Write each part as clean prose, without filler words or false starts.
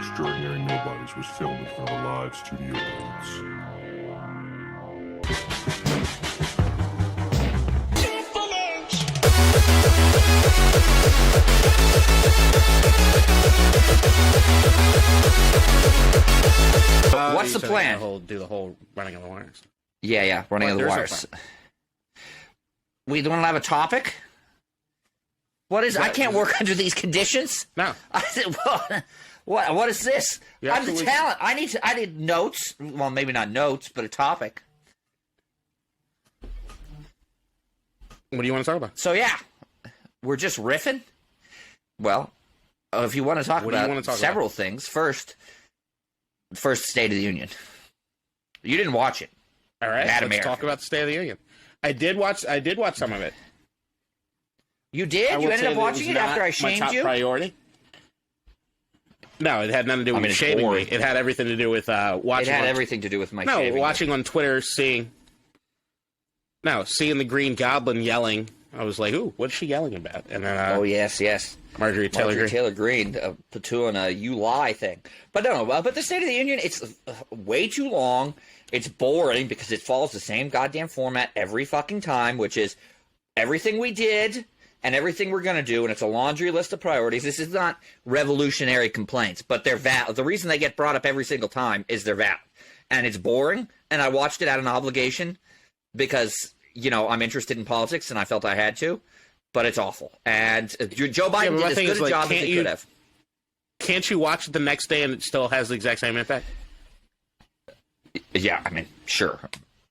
Extraordinary Nobodies was filmed in front of a live studio audience. What's the plan? Do the whole running of the wires. Yeah, running of the wires. We don't have a topic? What is? I can't work under these conditions. No. I said, what is this? I'm the talent. I need notes. Well, maybe not notes, but a topic. What do you want to talk about? So yeah, we're just riffing. Well, if you want to talk about several things, first State of the Union. You didn't watch it. All right, let's talk about the State of the Union. I did watch some of it. You did? You ended up watching it after I shamed my top you? Priority. No, it had nothing to do with shaming me. It had everything to do with watching. It had everything to do with my shaming. No, watching on Twitter, seeing the Green Goblin yelling. I was like, "Ooh, what's she yelling about?" And then, oh yes, Marjorie Taylor Greene, doing a "you lie" thing. But no, but the State of the Union, it's way too long. It's boring because it follows the same goddamn format every fucking time, which is everything we did and everything we're going to do, and it's a laundry list of priorities. This is not revolutionary complaints, but they're valid. The reason they get brought up every single time is they're valid. And it's boring, and I watched it out of an obligation because, I'm interested in politics, and I felt I had to, but it's awful. And Joe Biden did as good a job as he could have. Can't you watch it the next day and it still has the exact same impact? Yeah, sure.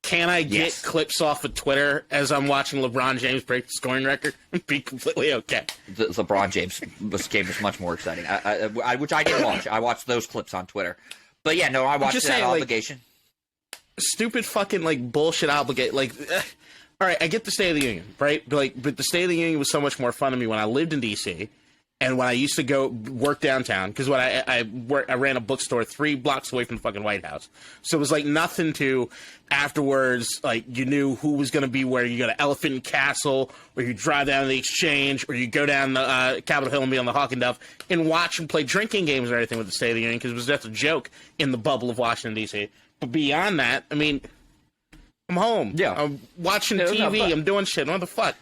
Can I get clips off of Twitter as I'm watching LeBron James break the scoring record and be completely okay? The LeBron James game was much more exciting, which I didn't watch. I watched those clips on Twitter. But yeah, no, I watched it out of obligation. Stupid fucking bullshit obligate. All right, I get the State of the Union, right? But the State of the Union was so much more fun to me when I lived in D.C. and when I used to go work downtown, because when I ran a bookstore 3 blocks away from the fucking White House. So it was nothing to afterwards, you knew who was going to be where. You go to Elephant and Castle, or you drive down to the Exchange, or you go down the Capitol Hill and be on the Hawk and Dove and watch and play drinking games or anything with the State of the Union, because it was just a joke in the bubble of Washington, D.C. But beyond that, I'm home. Yeah. I'm watching TV. I'm doing shit. What the fuck?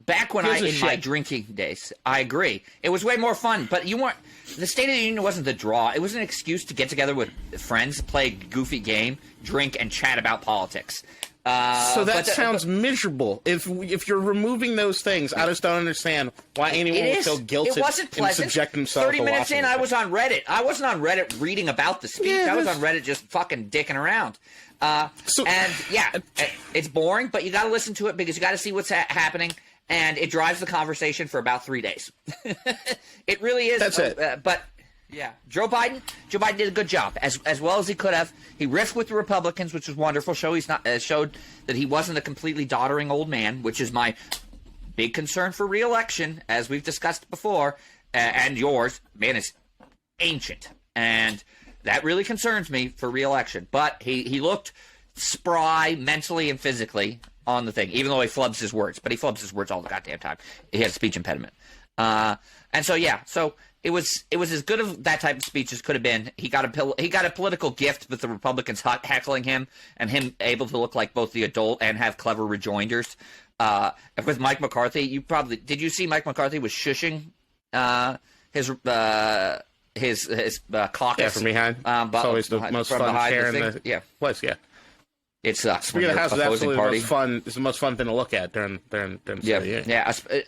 Back when in my drinking days, I agree. It was way more fun, but the State of the Union wasn't the draw. It was an excuse to get together with friends, play a goofy game, drink, and chat about politics. So that sounds miserable. If you're removing those things, I just don't understand why anyone would feel guilty and subject themselves 30 minutes in, I was on Reddit. I wasn't on Reddit reading about the speech. I was on Reddit just fucking dicking around. It's boring, but you got to listen to it because you got to see what's happening. And it drives the conversation for about 3 days. It really is. That's it. But yeah, Joe Biden did a good job as well as he could have. He riffed with the Republicans, which was wonderful. Showed that he wasn't a completely doddering old man, which is my big concern for re-election, as we've discussed before, and yours. Man is ancient, and that really concerns me for re-election. But he looked spry mentally and physically on the thing, even though he flubs his words. But he flubs his words all the goddamn time. He has a speech impediment. And so, yeah, it was as good of that type of speech as could have been. He got a political gift with the Republicans heckling him and him able to look like both the adult and have clever rejoinders. With Mike McCarthy, did you see Mike McCarthy was shushing his caucus? Yeah, from behind. It's always the most fun chair in the place. Yeah. It sucks. Speaking of the House, is absolutely the most fun. It's the most fun thing to look at during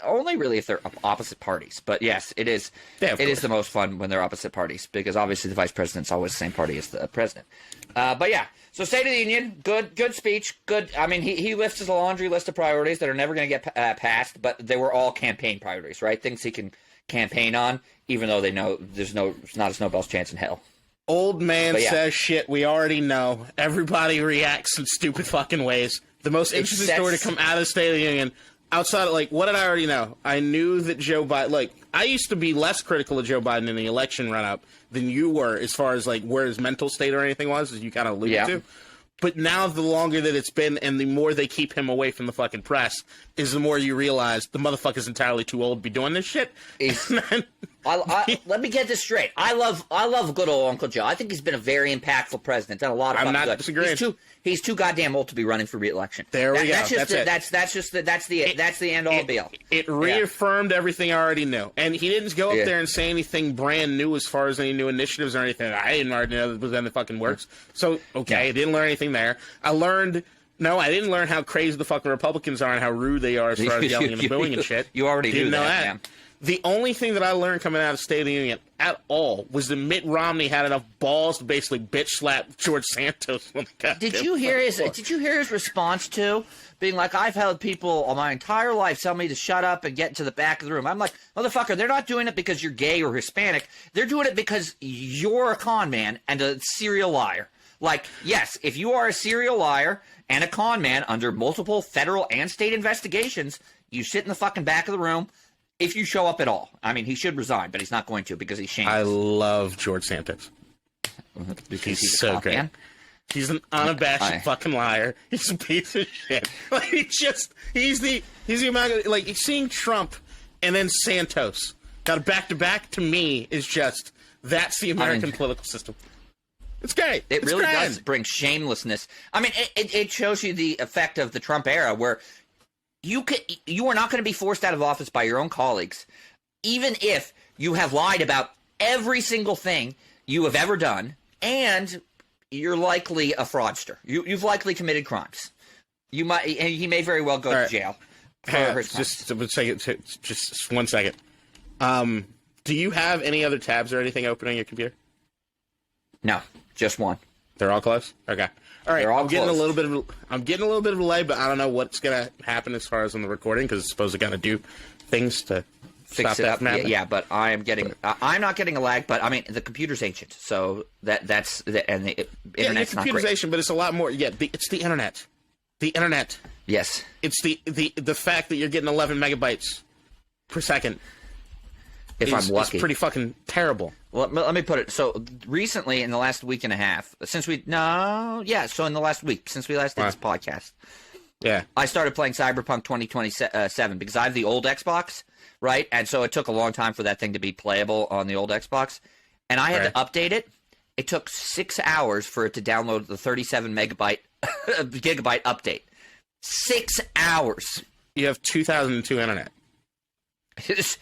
only really if they're opposite parties. But yes, it is. Yeah, it is the most fun when they're opposite parties because obviously the vice president's always the same party as the president. But yeah, so State of the Union, good speech, good. He lists a laundry list of priorities that are never going to get passed, but they were all campaign priorities, right? Things he can campaign on, even though they know it's not a snowball's chance in hell. Old man says shit we already know. Everybody reacts in stupid fucking ways. The most interesting story to come out of the State of the Union, outside of, what did I already know? I knew that Joe Biden, I used to be less critical of Joe Biden in the election run-up than you were as far as, where his mental state or anything was, as you kind of alluded to. But now the longer that it's been and the more they keep him away from the fucking press is the more you realize the motherfucker's entirely too old to be doing this shit. Let me get this straight. I love good old Uncle Joe. I think he's been a very impactful president. Done a lot of I'm fucking not good. disagreeing. He's too goddamn old to be running for re-election. There we go. That's That's the end all be all. It reaffirmed everything I already knew. And he didn't go up there and say anything brand new as far as any new initiatives or anything. I didn't already know that was in the fucking works. So, okay, I didn't learn anything there. I didn't learn how crazy the fucking Republicans are and how rude they are as far as yelling and booing and shit. You already didn't know that. Man. The only thing that I learned coming out of State of the Union at all was that Mitt Romney had enough balls to basically bitch slap George Santos. Did you hear his response to being like, I've held people all my entire life tell me to shut up and get to the back of the room. I'm like, motherfucker, they're not doing it because you're gay or Hispanic. They're doing it because you're a con man and a serial liar. Like, yes, if you are a serial liar and a con man under multiple federal and state investigations, you sit in the fucking back of the room. If you show up at all. I mean, he should resign, but he's not going to because he's shameless. I love George Santos. Because he's so great. Man. He's an unabashed fucking liar. He's a piece of shit. Like, he's the amount of, like, seeing Trump and then Santos got a back-to-back to me is just, that's the American political system. It's great. It really does bring shamelessness. I mean, it shows you the effect of the Trump era where you are not going to be forced out of office by your own colleagues, even if you have lied about every single thing you have ever done, and you're likely a fraudster. You've likely committed crimes. He may very well go to jail. Just 1 second. Do you have any other tabs or anything open on your computer? No, just one. They're all closed? Okay. All right, I'm getting a little bit of a delay, but I don't know what's going to happen as far as on the recording because it's supposed to kind of do things to fix it up. Yeah, but I'm not getting a lag, but I mean the computer's ancient, so that's the internet's not great. Computer's ancient, but it's a lot more. Yeah, it's the internet. The internet. Yes. It's the fact that you're getting 11 megabytes per second. If I'm lucky. It's pretty fucking terrible. Well, let me put it. So recently, in the last week and a half, so in the last week, since we last did this podcast, I started playing Cyberpunk 2027 because I have the old Xbox, right? And so it took a long time for that thing to be playable on the old Xbox. And I had to update it. It took 6 hours for it to download the 37 gigabyte update. 6 hours. You have 2002 internet. 6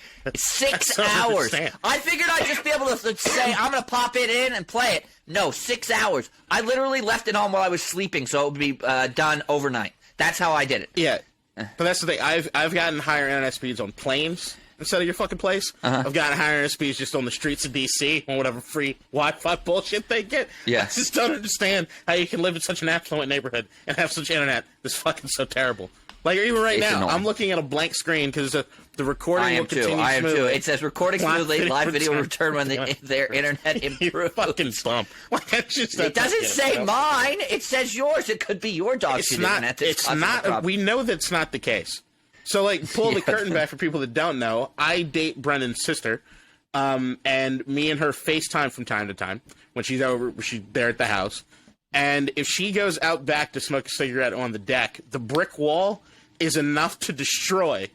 hours. I figured I'd just be able to say, I'm going to pop it in and play it. No, 6 hours. I literally left it on while I was sleeping, so it would be done overnight. That's how I did it. Yeah. But that's the thing. I've gotten higher internet speeds on planes instead of your fucking place. I've gotten higher internet speeds just on the streets of D.C. on whatever free Wi-Fi bullshit they get. Yeah. I just don't understand how you can live in such an affluent neighborhood and have such internet that's fucking so terrible. Like, even right now, I'm looking at a blank screen because the recording will continue smoothly. I am too. It says recording smoothly, live video return when their internet improves. You're fucking dumb. Like, it doesn't say mine. It says yours. It could be your dog's internet. It's not. We know that's not the case. So, like, pull the curtain back for people that don't know. I date Brendan's sister, and me and her FaceTime from time to time when she's there at the house. And if she goes out back to smoke a cigarette on the deck, the brick wall is enough to destroy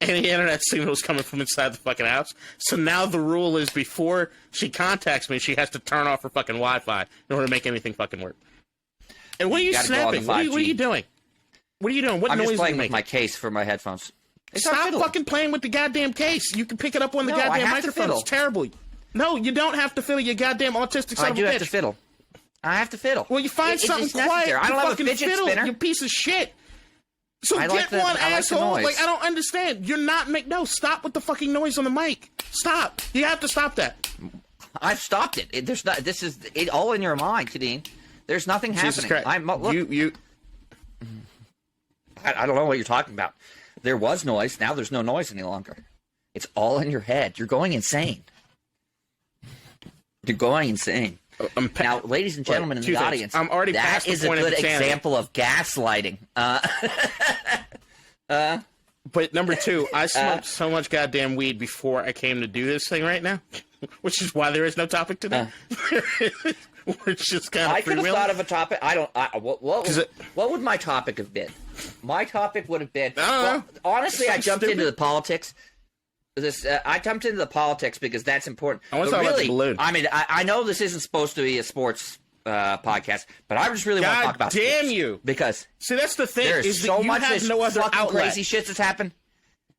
any internet signals coming from inside the fucking house. So now the rule is before she contacts me, she has to turn off her fucking Wi-Fi in order to make anything fucking work. And what are you snapping? What are you doing? What are you doing? What I'm noise just playing are you with my case for my headphones. Stop fucking playing with the goddamn case. You can pick it up on the goddamn microphone. It's terrible. No, you don't have to fiddle, you goddamn autistic son of a bitch. I do have to fiddle. I have to fiddle. Well, you find something quiet. I don't have a fidget spinner. You piece of shit. So I get one, asshole. Like, I don't understand. You're not no. Stop with the fucking noise on the mic. Stop. You have to stop that. I've stopped it. There's not. This is it all in your mind, Kadeen. There's nothing happening. Look. I don't know what you're talking about. There was noise. Now there's no noise any longer. It's all in your head. You're going insane. You're going insane. Now, ladies and gentlemen in the audience, I'm already that is a good example of gaslighting. But number two, I smoked so much goddamn weed before I came to do this thing right now, which is why there is no topic today. We're just kind of I could have thought of a topic. What would my topic have been? My topic would have been. Well, honestly, I jumped into the politics. I jumped into the politics because that's important. I want to talk about the balloon. I mean, I know this isn't supposed to be a sports podcast, but I just really want to talk about. Damn you! Because see, that's the thing. There's so much no other fucking crazy shit that's happened.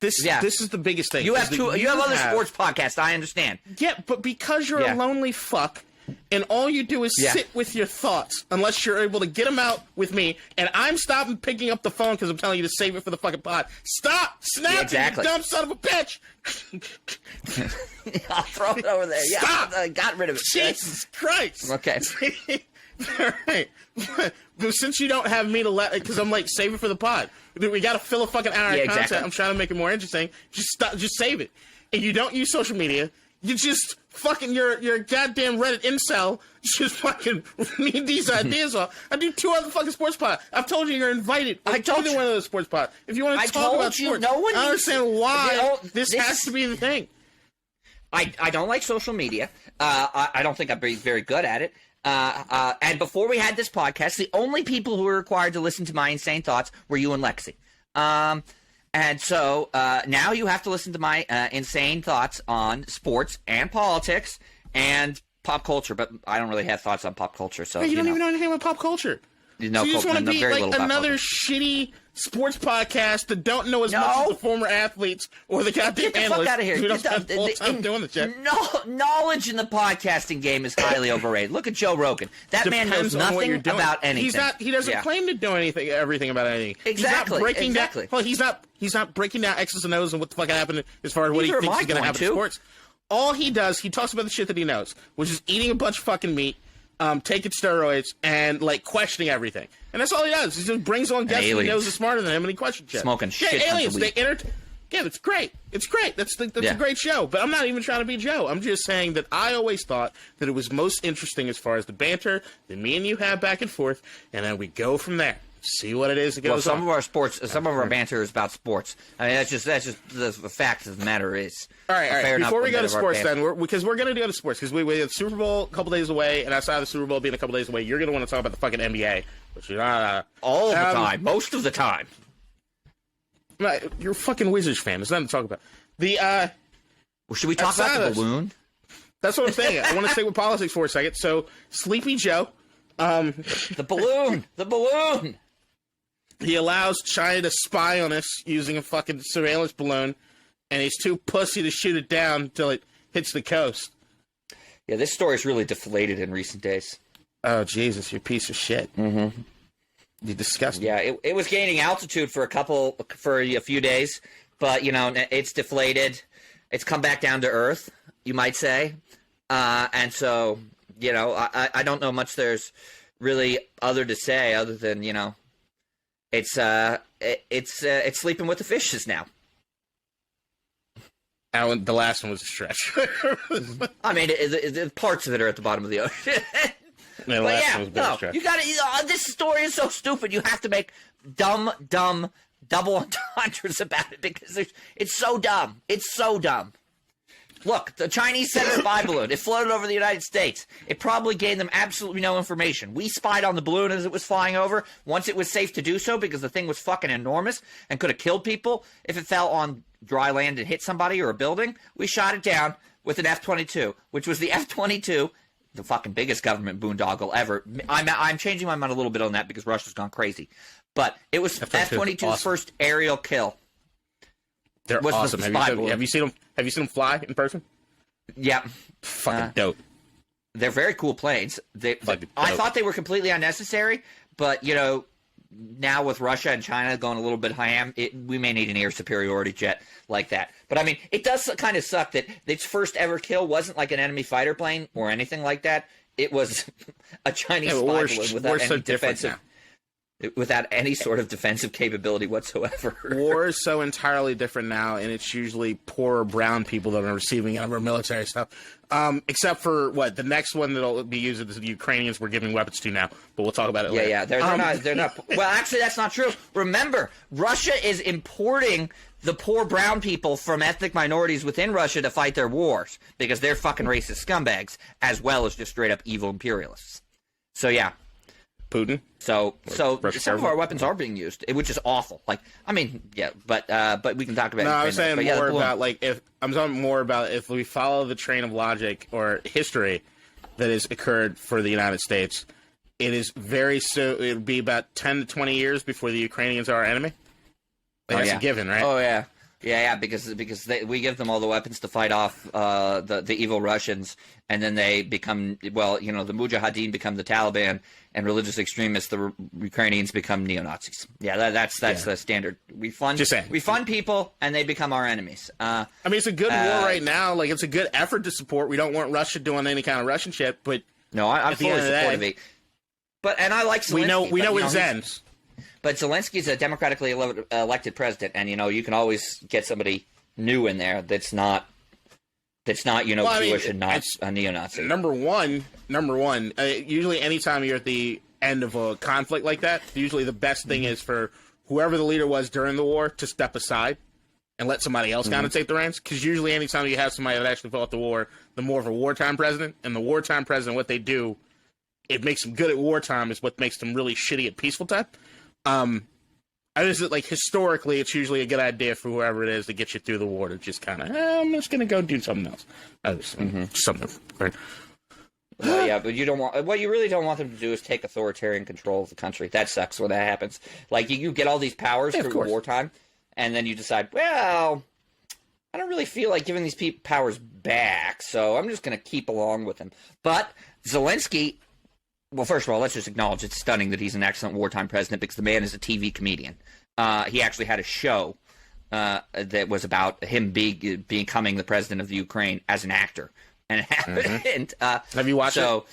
This is the biggest thing. You have other sports podcasts. I understand. Yeah, but because you're a lonely fuck, and all you do is sit with your thoughts, unless you're able to get them out with me, and I'm stopping picking up the phone because I'm telling you to save it for the fucking pod. Stop snapping, you dumb son of a bitch! I'll throw it over there. Yeah, Stop! I got rid of it. Jesus Christ! Okay. All right. But since you don't have me to let, because I'm like, save it for the pod. We got to fill a fucking hour of content. Exactly. I'm trying to make it more interesting. Just save it. And you don't use social media. You just fucking, you're a goddamn Reddit incel. Just fucking read these ideas off. I do 2 other fucking sports pods. I've told you you're invited. I told you one of those sports pods. If you want to talk about sports, no one I understand why this has to be the thing. I don't like social media. I don't think I'd be very good at it. And before we had this podcast, the only people who were required to listen to my insane thoughts were you and Lexi. And so now you have to listen to my insane thoughts on sports and politics and pop culture. But I don't really have thoughts on pop culture. So you don't even know anything about pop culture. So you just want to be like another shitty sports podcast that don't know as much as the former athletes or the goddamn analysts. Get the fuck out of here. Who don't spend full time doing the shit. No, knowledge in the podcasting game is highly overrated. Look at Joe Rogan. That man knows nothing about anything. He doesn't claim to do everything about anything. Exactly. He's not breaking down X's and O's and what the fuck happened as far as what he thinks is going to happen in sports. All he does, he talks about the shit that he knows, which is eating a bunch of fucking meat, taking steroids, and like questioning everything. And that's all he does. He just brings on guests who knows is smarter than him, and he questions shit. Smoking shit. Aliens. Yeah, that's great. It's great. That's a great show. But I'm not even trying to be Joe. I'm just saying that I always thought that it was most interesting as far as the banter that me and you have back and forth, and then we go from there. See what it is that goes some of our banter is about sports. I mean, that's just the fact of the matter is. All right. Before we go to sports, because we're going to go to sports, because we have the Super Bowl a couple days away, and outside of the Super Bowl being a couple days away, you're going to want to talk about the fucking NBA, which is all the time, most of the time. You're a fucking Wizards fan. There's nothing to talk about. Well, should we talk about the balloon? That's what I'm saying. I want to stay with politics for a second. So, Sleepy Joe, the balloon. He allows China to spy on us using a fucking surveillance balloon, and he's too pussy to shoot it down until it hits the coast. Yeah, this story's really deflated in recent days. Oh, Jesus, you piece of shit. Mm-hmm. You're disgusting. Yeah, it was gaining altitude for a few days, but, it's deflated. It's come back down to earth, you might say. And so, I don't know much there's really other to say other than, it's sleeping with the fishes now. The last one was a stretch. I mean, the parts of it are at the bottom of the ocean. You got to. This story is so stupid. You have to make dumb double entendres about it because it's so dumb. It's so dumb. Look, the Chinese sent a spy balloon. It floated over the United States. It probably gave them absolutely no information. We spied on the balloon as it was flying over. Once it was safe to do so because the thing was fucking enormous and could have killed people if it fell on dry land and hit somebody or a building, we shot it down with an F-22, which was the F-22, the fucking biggest government boondoggle ever. I'm changing my mind a little bit on that because Russia's gone crazy. But it was F-22's first aerial kill. They're awesome. Have you seen them fly in person? Yeah. Fucking dope. They're very cool planes. I thought they were completely unnecessary, but, now with Russia and China going a little bit ham, we may need an air superiority jet like that. But, I mean, it does kind of suck that its first ever kill wasn't like an enemy fighter plane or anything like that. It was a Chinese spy balloon without any defensive. without any sort of defensive capability whatsoever. War is so entirely different now, and it's usually poorer brown people that are receiving our military stuff. Except for the next one that'll be used is the Ukrainians we're giving weapons to now, but we'll talk about it later. Yeah, they're not. Well, actually, that's not true. Remember, Russia is importing the poor brown people from ethnic minorities within Russia to fight their wars because they're fucking racist scumbags as well as just straight up evil imperialists. So yeah. Putin. So some of our weapons are being used, which is awful. But we can talk about. No, I'm saying more about talking more about if we follow the train of logic or history that has occurred for the United States. It is it would be about 10 to 20 years before the Ukrainians are our enemy. That's a given, right? Oh yeah. Yeah, because we give them all the weapons to fight off the evil Russians, and then they become the Mujahideen become the Taliban, and religious extremists, the Ukrainians, become neo-Nazis. Yeah, that's the standard. We fund people, and they become our enemies. It's a good war right now. It's a good effort to support. We don't want Russia doing any kind of Russian shit, but no, I'm fully supportive of it. And I like Zelensky. We know it ends. But Zelensky's a democratically elected president, and you can always get somebody new in there that's not Jewish and not a neo-Nazi. Number one. Usually, anytime you're at the end of a conflict like that, usually the best thing is for whoever the leader was during the war to step aside and let somebody else kind of take the reins. Because usually, anytime you have somebody that actually fought the war, the more of a wartime president, and the wartime president, what they do, it makes them good at wartime, is what makes them really shitty at peaceful time. Historically, it's usually a good idea for whoever it is to get you through the war to just kind of, I'm just going to go do something else. Something. Right? Well, yeah, but what you really don't want them to do is take authoritarian control of the country. That sucks when that happens. You get all these powers through wartime, and then you decide, well, I don't really feel like giving these people powers back, so I'm just going to keep along with them. But Zelensky... Well, first of all, let's just acknowledge it's stunning that he's an excellent wartime president because the man is a TV comedian. He actually had a show that was about him becoming the president of the Ukraine as an actor. And it happened. Have you watched it?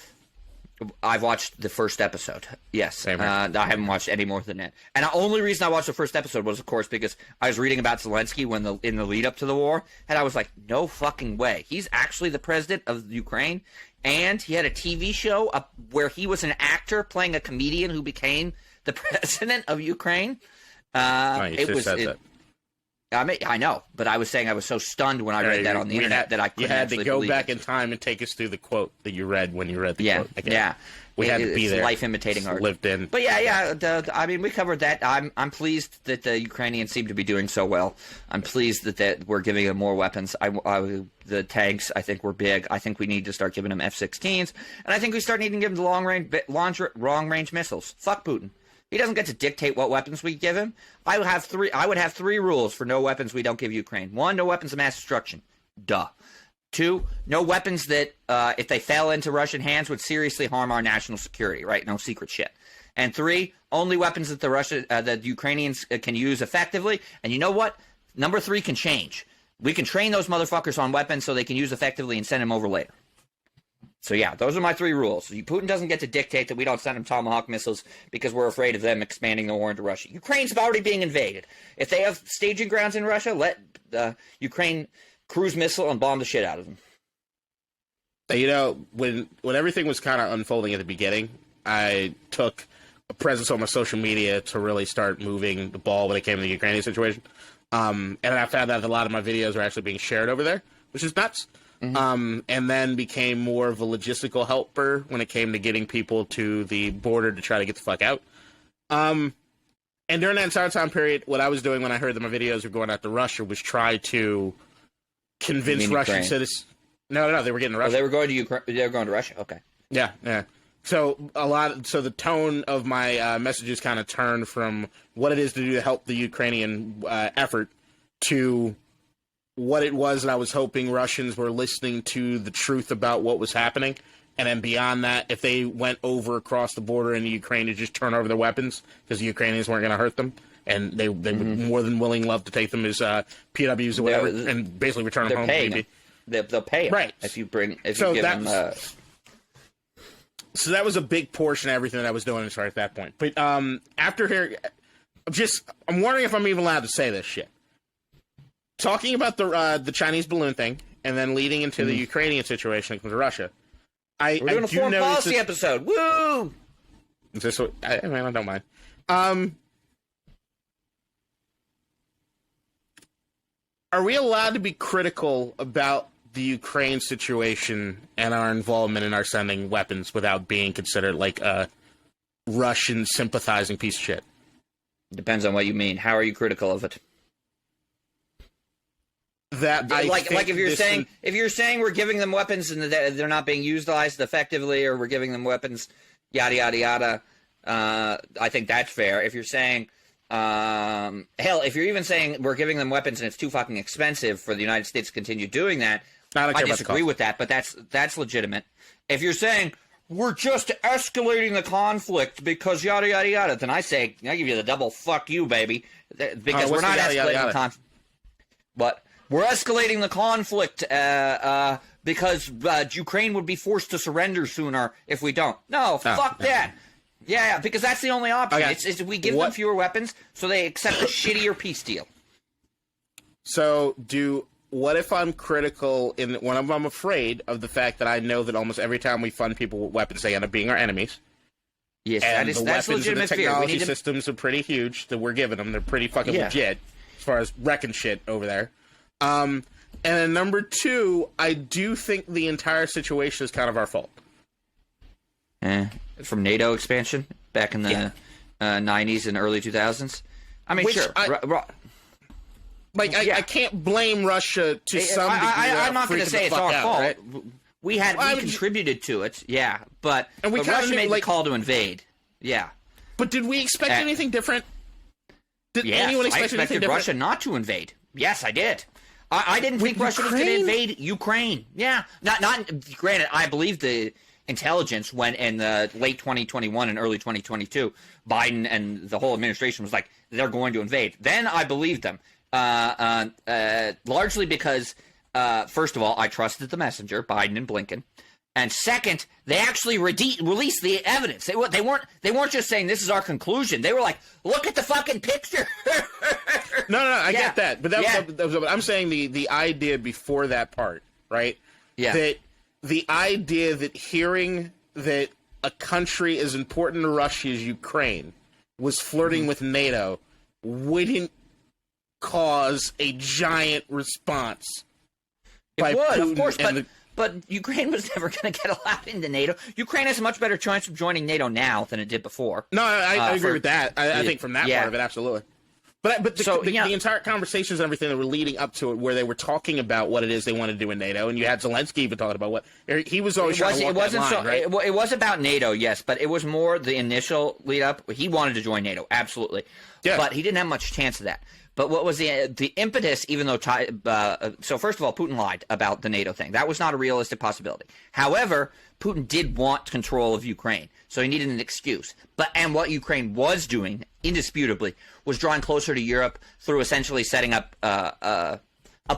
I've watched the first episode, yes. I haven't watched any more than that. And the only reason I watched the first episode was, of course, because I was reading about Zelensky in the lead-up to the war, and I was like, no fucking way. He's actually the president of Ukraine, and he had a TV show where he was an actor playing a comedian who became the president of Ukraine. I know, but I was saying I was so stunned when I read that on the internet that I couldn't actually believe it. You had to go back in time and take us through the quote that you read when you read the quote. Yeah. We had to be there. Life imitating art. Lived in. But we covered that. I'm pleased that the Ukrainians seem to be doing so well. I'm pleased that we're giving them more weapons. The tanks, I think, were big. I think we need to start giving them F-16s, and I think we start needing to give them the long-range missiles. Fuck Putin. He doesn't get to dictate what weapons we give him. I would have three rules for no weapons we don't give Ukraine. 1, no weapons of mass destruction. Duh. 2, no weapons that, if they fell into Russian hands, would seriously harm our national security, right? No secret shit. And 3, only weapons that the Ukrainians can use effectively. And you know what? Number 3 can change. We can train those motherfuckers on weapons so they can use effectively and send them over later. So yeah, those are my 3 rules. Putin doesn't get to dictate that we don't send him Tomahawk missiles because we're afraid of them expanding the war into Russia. Ukraine's already being invaded. If they have staging grounds in Russia, let Ukraine cruise missile and bomb the shit out of them. When everything was kind of unfolding at the beginning, I took a presence on my social media to really start moving the ball when it came to the Ukrainian situation. And I found out that a lot of my videos are actually being shared over there, which is nuts. And then became more of a logistical helper when it came to getting people to the border to try to get the fuck out. And during that entire time period, what I was doing when I heard that my videos were going out to Russia was try to convince Russian citizens. No, they were getting to Russia. Oh, they were going to Ukraine. They were going to Russia. Okay. Yeah. So the tone of my messages kind of turned from what it is to do to help the Ukrainian effort to what it was that I was hoping Russians were listening to the truth about what was happening. And then beyond that, if they went over across the border into Ukraine to just turn over their weapons because the Ukrainians weren't going to hurt them. And they would more than willing love to take them as PWs or whatever and basically return them home. They'll pay them. Right. If you give them... So that was a big portion of everything that I was doing at that point. But after here, I'm wondering if I'm even allowed to say this shit. Talking about the Chinese balloon thing, and then leading into the Ukrainian situation with Russia. We're doing a foreign policy episode. Woo! Is this what, I don't mind. Are we allowed to be critical about the Ukraine situation and our involvement in our sending weapons without being considered like a Russian sympathizing piece of shit? Depends on what you mean. How are you critical of it? If you're saying we're giving them weapons and they're not being utilized effectively, or we're giving them weapons, yada yada yada, I think that's fair. If you're saying, hell, if you're even saying we're giving them weapons and it's too fucking expensive for the United States to continue doing that, I disagree with that. But that's legitimate. If you're saying we're just escalating the conflict because yada yada yada, then I say I give you the double fuck you, baby, because we're not escalating the conflict. But we're escalating the conflict because Ukraine would be forced to surrender sooner if we don't. No, fuck that. Yeah, because that's the only option. Okay. It's we give them fewer weapons, so they accept a shittier peace deal. So, what if I'm critical when I'm afraid of the fact that I know that almost every time we fund people with weapons, they end up being our enemies? Yes, and that's the weapons legitimate and the technology systems are pretty huge that we're giving them. They're pretty fucking legit as far as wrecking shit over there. And then number two, I do think the entire situation is kind of our fault. From NATO expansion back in the 90s and early 2000s? I mean, sure. I can't blame Russia to some degree. I'm not going to say it's our fault. Right? We contributed to it, but Russia made the call to invade. Yeah. But did we expect anything different? Did anyone expect anything different? Russia not to invade. Yes, I did. I didn't think Russia was going to invade Ukraine. Yeah. Not granted, I believe the intelligence when in the late 2021 and early 2022, Biden and the whole administration was like, they're going to invade. Then I believed them. Largely because, first of all, I trusted the messenger, Biden and Blinken. And second, they actually released the evidence. They weren't just saying this is our conclusion. They were like, look at the fucking picture. No, I get that, but that was I'm saying the idea before that part, right? Yeah. That the idea that hearing that a country as important to Russia as Ukraine was flirting with NATO wouldn't cause a giant response. It would, of course, but Ukraine was never going to get allowed into NATO. Ukraine has a much better chance of joining NATO now than it did before. No, I agree with that. I think from that part of it, absolutely. But the entire conversations and everything that were leading up to it, where they were talking about what it is they want to do in NATO, and you had Zelensky even talking about what he was always trying to walk that line, right? It was about NATO, yes, but it was more the initial lead up. He wanted to join NATO, absolutely, but he didn't have much chance of that. But what was the impetus, even though so first of all, Putin lied about the NATO thing. That was not a realistic possibility. However, Putin did want control of Ukraine, so he needed an excuse. And what Ukraine was doing, indisputably, was drawing closer to Europe through essentially setting up a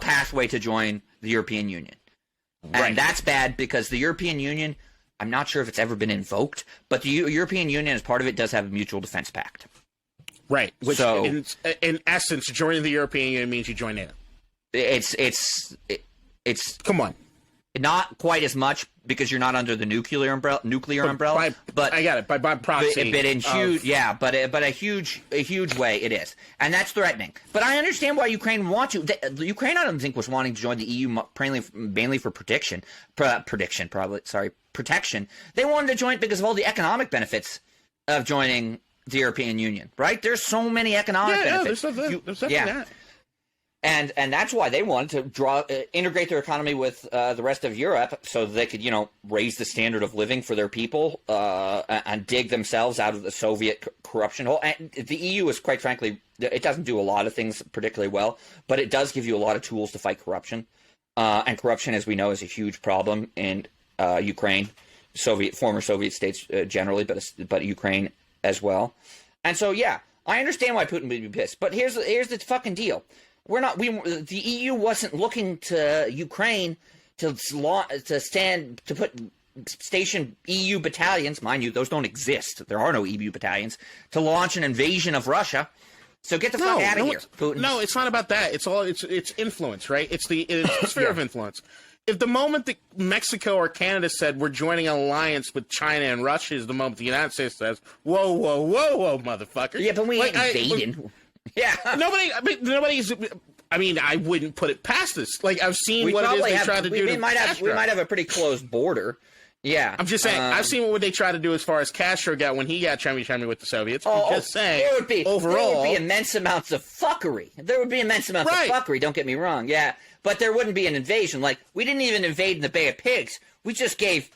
pathway to join the European Union. Right. And that's bad because the European Union, I'm not sure if it's ever been invoked, but the European Union, as part of it, does have a mutual defense pact. Right. Which, in essence, joining the European Union means you join NATO. It's come on. Not quite as much because you're not under the nuclear umbrella. But I got it by proxy. But in huge, but a huge way it is, and that's threatening. But I understand why Ukraine wants to. Ukraine, I don't think, was wanting to join the EU mainly for protection. They wanted to join because of all the economic benefits of joining the European Union, right? There's so many economic benefits. There's that. And that's why they wanted to integrate their economy with the rest of Europe so they could, raise the standard of living for their people and dig themselves out of the Soviet corruption hole. And the EU is, quite frankly, it doesn't do a lot of things particularly well, but it does give you a lot of tools to fight corruption. And corruption, as we know, is a huge problem in Ukraine, former Soviet states generally, but Ukraine as well. And so, I understand why Putin would be pissed. But here's the fucking deal. The EU wasn't looking to Ukraine to put station EU battalions, mind you, those don't exist. There are no EU battalions, to launch an invasion of Russia. So get the fuck out of here, Putin. No, it's not about that. It's influence, right? It's the sphere of influence. If the moment that Mexico or Canada said we're joining an alliance with China and Russia is the moment the United States says, whoa, motherfucker. Yeah, but we ain't invading. Yeah. Nobody's. I mean, I wouldn't put it past this. Like, I've seen what it is they try to do. We might have a pretty closed border. Yeah. I'm just saying, I've seen what they try to do as far as Castro got when he got chummy with the Soviets. I'm just saying, overall. There would be immense amounts of fuckery. Fuckery, don't get me wrong. Yeah. But there wouldn't be an invasion. Like, we didn't even invade in the Bay of Pigs. We just gave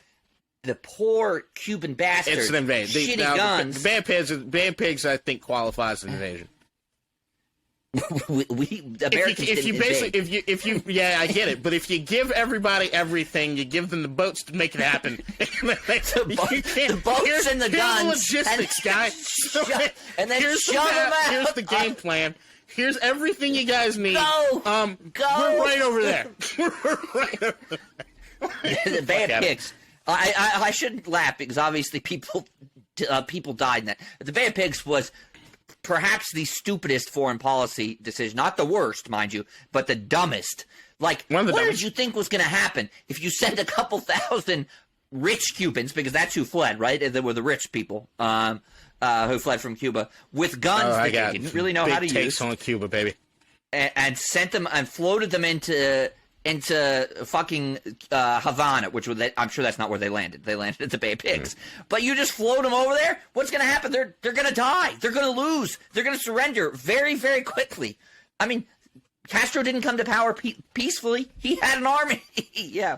the poor Cuban bastards shitty guns. The Bay of Pigs, I think, qualifies as an invasion. Americans I get it, but if you give everybody everything, you give them the boats to make it happen. the boats and the guns, the logistics, guy. And then here's shove them out. Here's the game plan. Here's everything you guys need. Go. We're right over there. The Bay of Pigs. I shouldn't laugh because obviously people died in that. The Bay of Pigs was perhaps the stupidest foreign policy decision. Not the worst, mind you, but the dumbest. Like, what did you think was going to happen if you send a couple thousand rich Cubans, because that's who fled, right? They were the rich people who fled from Cuba, with guns that they didn't really know how to use. Big takes on Cuba, baby. And sent them and floated them into fucking Havana, which I'm sure that's not where they landed. They landed at the Bay of Pigs. But you just float them over there. What's going to happen? They're going to die. They're going to lose. They're going to surrender very, very quickly. I mean, Castro didn't come to power peacefully. He had an army. Yeah.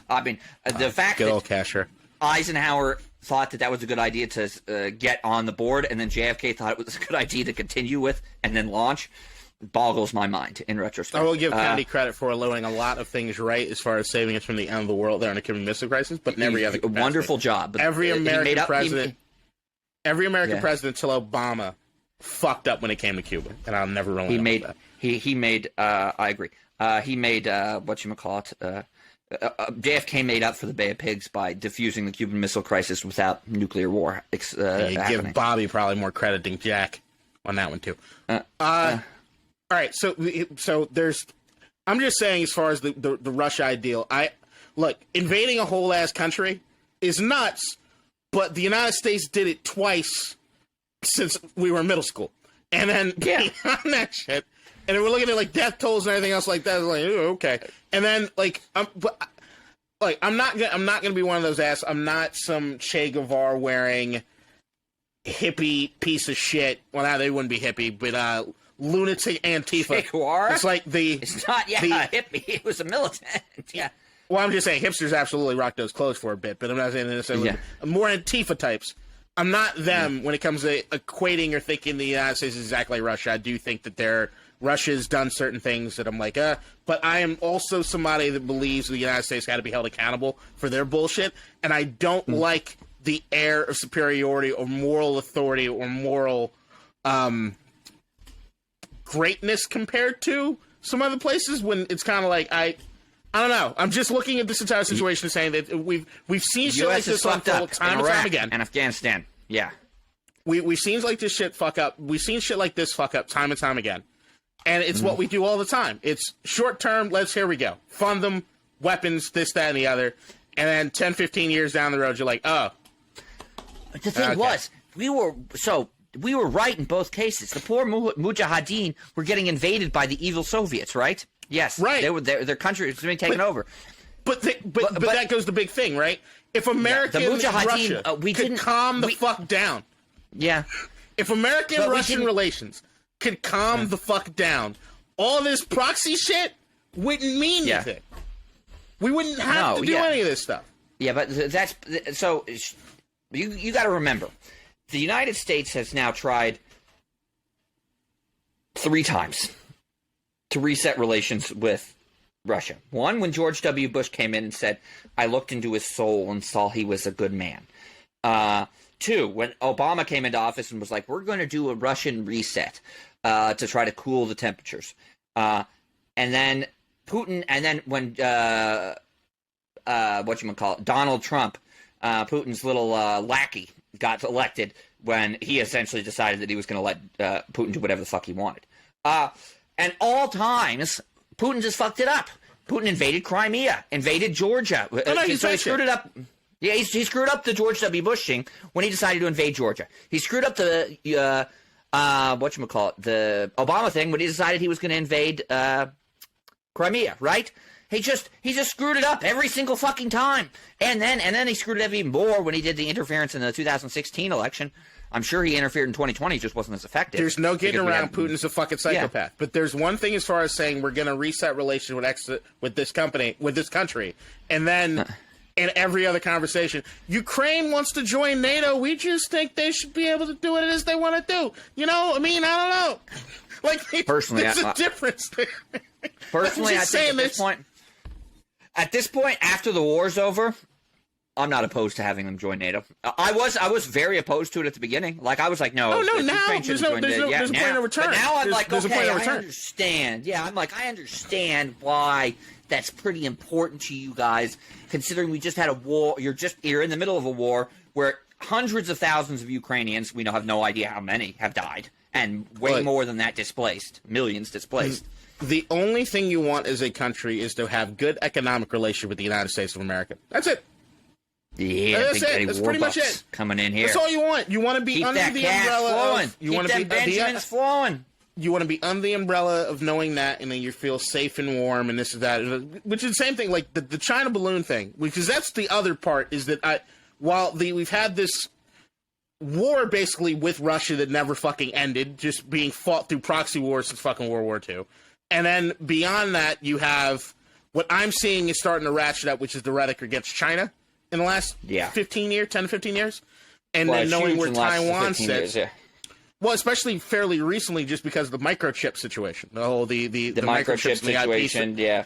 I mean, the fact good that old Castro. Eisenhower thought that was a good idea to get on the board, and then JFK thought it was a good idea to continue with and then launch, boggles my mind in retrospect. I will give Kennedy credit for allowing a lot of things right as far as saving us from the end of the world there in the Cuban Missile Crisis, but in every other capacity. Wonderful job. Every American president until Obama fucked up when it came to Cuba, and I'll never really know that. He made I agree. He made whatchamacallit, JFK made up for the Bay of Pigs by diffusing the Cuban Missile Crisis without nuclear war you give Bobby probably more credit than Jack on that one too. All right, so there's. I'm just saying, as far as the Russia ideal, look, invading a whole ass country is nuts, but the United States did it twice since we were in middle school, and then on that shit, and we're looking at like death tolls and everything else like that. Like, okay, and then I'm not gonna be one of those ass. I'm not some Che Guevara wearing hippie piece of shit. Well, now they wouldn't be hippie, but lunatic Antifa. Che Guevara? It's like it's not hippie. It was a militant. Yeah. Well, I'm just saying hipsters absolutely rock those clothes for a bit, but I'm not saying this. More Antifa types. I'm not them when it comes to equating or thinking the United States is exactly like Russia. I do think that Russia's done certain things that I'm like, but I am also somebody that believes the United States got to be held accountable for their bullshit, and I don't like the air of superiority or moral authority or moral greatness compared to some other places when it's kind of like I don't know. I'm just looking at this entire situation and saying that we've seen shit like this unfold time and time again. And Afghanistan, yeah. We've seen like this shit fuck up. We've seen shit like this fuck up time and time again. And it's what we do all the time. It's short term, here we go. Fund them, weapons, this, that, and the other. And then 10, 15 years down the road, you're like, oh. The thing was, we were right in both cases. The poor Mujahideen were getting invaded by the evil Soviets, right? Yes. Right. Their country was being taken over. But that goes the big thing, right? If America and Russia could calm the fuck down. Yeah. If American and Russian relations could calm the fuck down, all this proxy shit wouldn't mean anything. We wouldn't have to do any of this stuff. Yeah, but that's so. You got to remember, the United States has now tried 3 times to reset relations with Russia. One, when George W. Bush came in and said, "I looked into his soul and saw he was a good man." 2, when Obama came into office and was like, "We're going to do a Russian reset to try to cool the temperatures." And then Putin, and then when Donald Trump, Putin's little lackey, got elected when he essentially decided that he was going to let Putin do whatever the fuck he wanted. And all times, Putin just fucked it up. Putin invaded Crimea, invaded Georgia. So he screwed it up. Yeah, he screwed up the George W. Bush thing when he decided to invade Georgia. He screwed up the the Obama thing when he decided he was going to invade Crimea, right? He just screwed it up every single fucking time. And then he screwed it up even more when he did the interference in the 2016 election. I'm sure he interfered in 2020, just wasn't as effective. There's no getting around Putin's a fucking psychopath. Yeah. But there's one thing as far as saying we're going to reset relations with this country, and then in every other conversation, Ukraine wants to join NATO. We just think they should be able to do what it is they want to do. You know, I mean, I don't know. Like, personally, there's a difference there. Personally, I think at this point, after the war's over, I'm not opposed to having them join NATO. I was very opposed to it at the beginning. Like, I was like, no. Oh, no, now there's a point of return. But now I'm like, okay, I understand. Yeah, I'm like, I understand why that's pretty important to you guys, considering we just had a war. You're in the middle of a war where hundreds of thousands of Ukrainians, we have no idea how many, have died. And way more than that displaced. Millions displaced. The only thing you want as a country is to have good economic relations with the United States of America. That's it. Yeah, that's pretty much it. Coming in here. That's all you want. You want to be under the umbrella of... Keep them Benjamins flowing. You want to be under the umbrella of knowing that, and then you feel safe and warm, and this and that. Which is the same thing, like the China balloon thing. Because that's the other part, is that we've had this war basically with Russia that never fucking ended, just being fought through proxy wars since fucking World War II. And then beyond that, you have what I'm seeing is starting to ratchet up, which is the rhetoric against China in the last 10 to 15 years. And then knowing where Taiwan sits. Well, especially fairly recently, just because of the microchip situation. The microchip situation,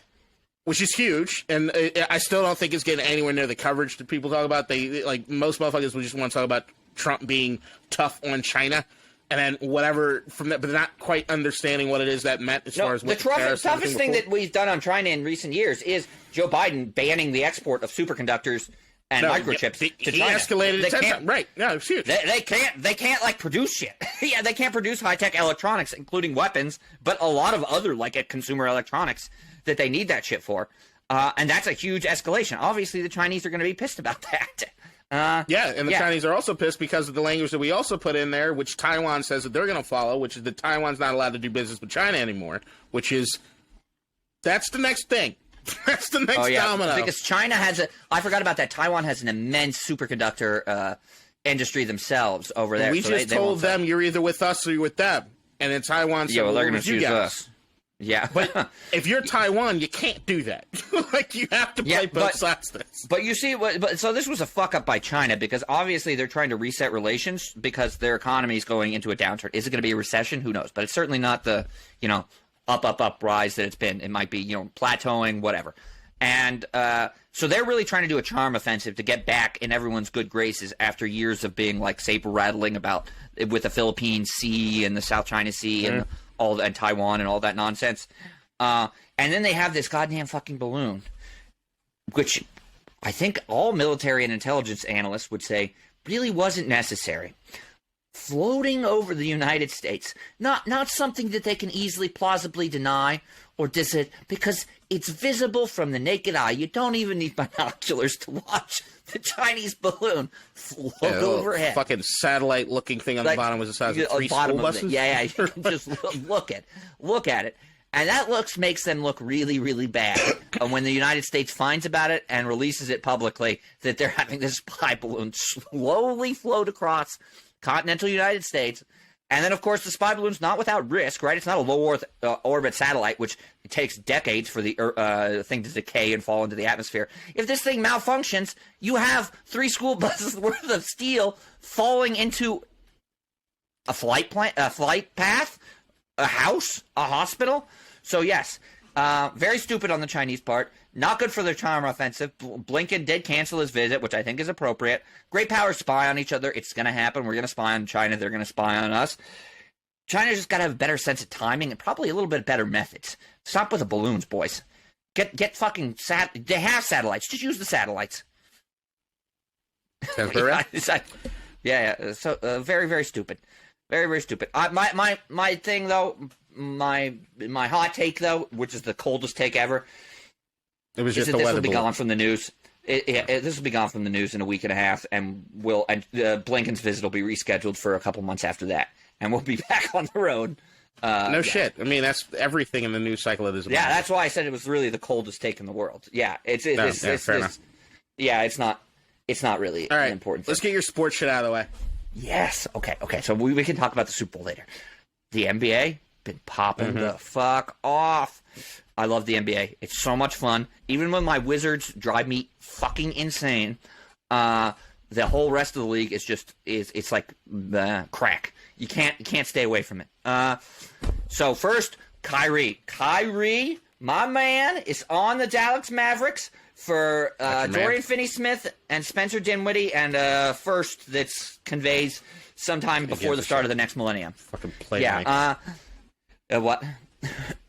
which is huge, and I still don't think it's getting anywhere near the coverage that people talk about. They like most motherfuckers will just want to talk about Trump being tough on China, and then whatever from that, but they're not quite understanding what it is that meant as far as what the toughest thing that we've done on China in recent years is Joe Biden banning the export of superconductors and microchips to China. He escalated it 10 times. Right. Yeah, it's huge. They can't like produce shit. Yeah, they can't produce high-tech electronics, including weapons, but a lot of other like consumer electronics that they need that shit for. And that's a huge escalation. Obviously, the Chinese are going to be pissed about that. And the Chinese are also pissed because of the language that we also put in there, which Taiwan says that they're going to follow, which is that Taiwan's not allowed to do business with China anymore, which is, that's the next thing. That's the next domino. Because China has I forgot about that. Taiwan has an immense superconductor industry themselves over there. We just told them you're either with us or you're with them. And then Taiwan said, they're going to choose us. Yeah. But if you're Taiwan, you can't do that. Like, you have to play both sides of this. But you see, so this was a fuck up by China, because obviously they're trying to reset relations because their economy is going into a downturn. Is it going to be a recession? Who knows? But it's certainly not the, up rise that it's been. It might be, plateauing, whatever. And so they're really trying to do a charm offensive to get back in everyone's good graces after years of being like saber rattling about with the Philippine Sea and the South China Sea and and Taiwan and all that nonsense. And then they have this goddamn fucking balloon, which I think all military and intelligence analysts would say really wasn't necessary. Floating over the United States, not something that they can easily plausibly deny or because it's visible from the naked eye. You don't even need binoculars to watch the Chinese balloon float overhead. Fucking satellite-looking thing on the bottom was the size of 3 school buses. Yeah, you can just look at it. And that makes them look really, really bad. And when the United States finds about it and releases it publicly that they're having this spy balloon slowly float across continental United States. And then, of course, the spy balloon's not without risk, right? It's not a low orbit satellite, which it takes decades for the thing to decay and fall into the atmosphere. If this thing malfunctions, you have 3 school buses worth of steel falling into a flight path, a house, a hospital. So, yes, very stupid on the Chinese part. Not good for their charm offensive. Blinken did cancel his visit, which I think is appropriate. Great powers spy on each other. It's going to happen. We're going to spy on China. They're going to spy on us. China's just got to have a better sense of timing and probably a little bit better methods. Stop with the balloons, boys. Get fucking they have satellites. Just use the satellites. Yeah. So very, very stupid. Very, very stupid. My thing though, my hot take though, which is the coldest take ever. It was just this will be gone from the news. This will be gone from the news in a week and a half, and Blinken's visit will be rescheduled for a couple months after that, and we'll be back on the road. No shit. I mean, that's everything in the news cycle that is. Yeah, that's why I said it was really the coldest take in the world. Yeah, it's not really all right, an important thing. Let's get your sports shit out of the way. Yes. Okay. So we can talk about the Super Bowl later. The NBA been popping the fuck off. I love the NBA. It's so much fun. Even when my Wizards drive me fucking insane, the whole rest of the league it's like crack. You can't stay away from it. So first, Kyrie, my man, is on the Dallas Mavericks for Dorian Finney-Smith and Spencer Dinwiddie, and first that conveys sometime before the start of the next millennium. Fucking play. Yeah. What?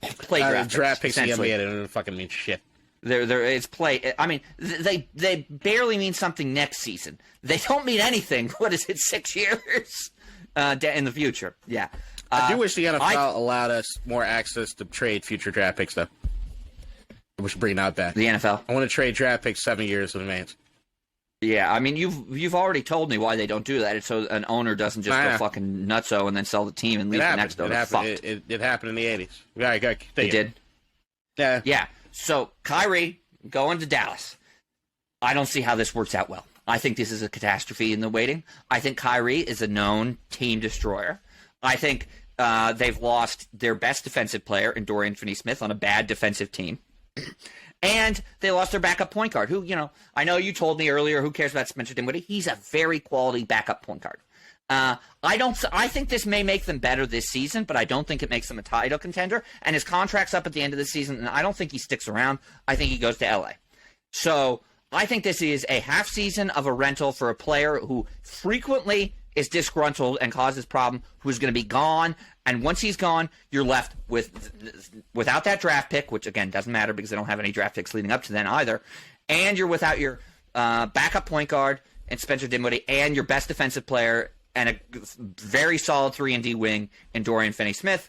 Play draft picks in the NBA. They don't fucking mean shit. It's play. I mean, they barely mean something next season. They don't mean anything. What is it? 6 years in the future? Yeah. I do wish the NFL allowed us more access to trade future draft picks, though. We should bring that back. The NFL. I want to trade draft picks 7 years in advance. Yeah, I mean, you've already told me why they don't do that. It's so an owner doesn't just go fucking nutso and then sell the team and leave the next owner fucked. It happened in the 80s. It did? Yeah. Yeah. So, Kyrie going to Dallas. I don't see how this works out well. I think this is a catastrophe in the waiting. I think Kyrie is a known team destroyer. I think they've lost their best defensive player in Dorian Finney-Smith on a bad defensive team. And they lost their backup point guard, who, I know you told me earlier, who cares about Spencer Dinwiddie? He's a very quality backup point guard. I think this may make them better this season, but I don't think it makes them a title contender. And his contract's up at the end of the season, and I don't think he sticks around. I think he goes to LA. So I think this is a half season of a rental for a player who frequently is disgruntled and causes problem, who's going to be gone. And once he's gone, you're left without that draft pick, which, again, doesn't matter because they don't have any draft picks leading up to then either. And you're without your backup point guard and Spencer Dinwiddie and your best defensive player and a very solid 3-and-D wing in Dorian Finney-Smith.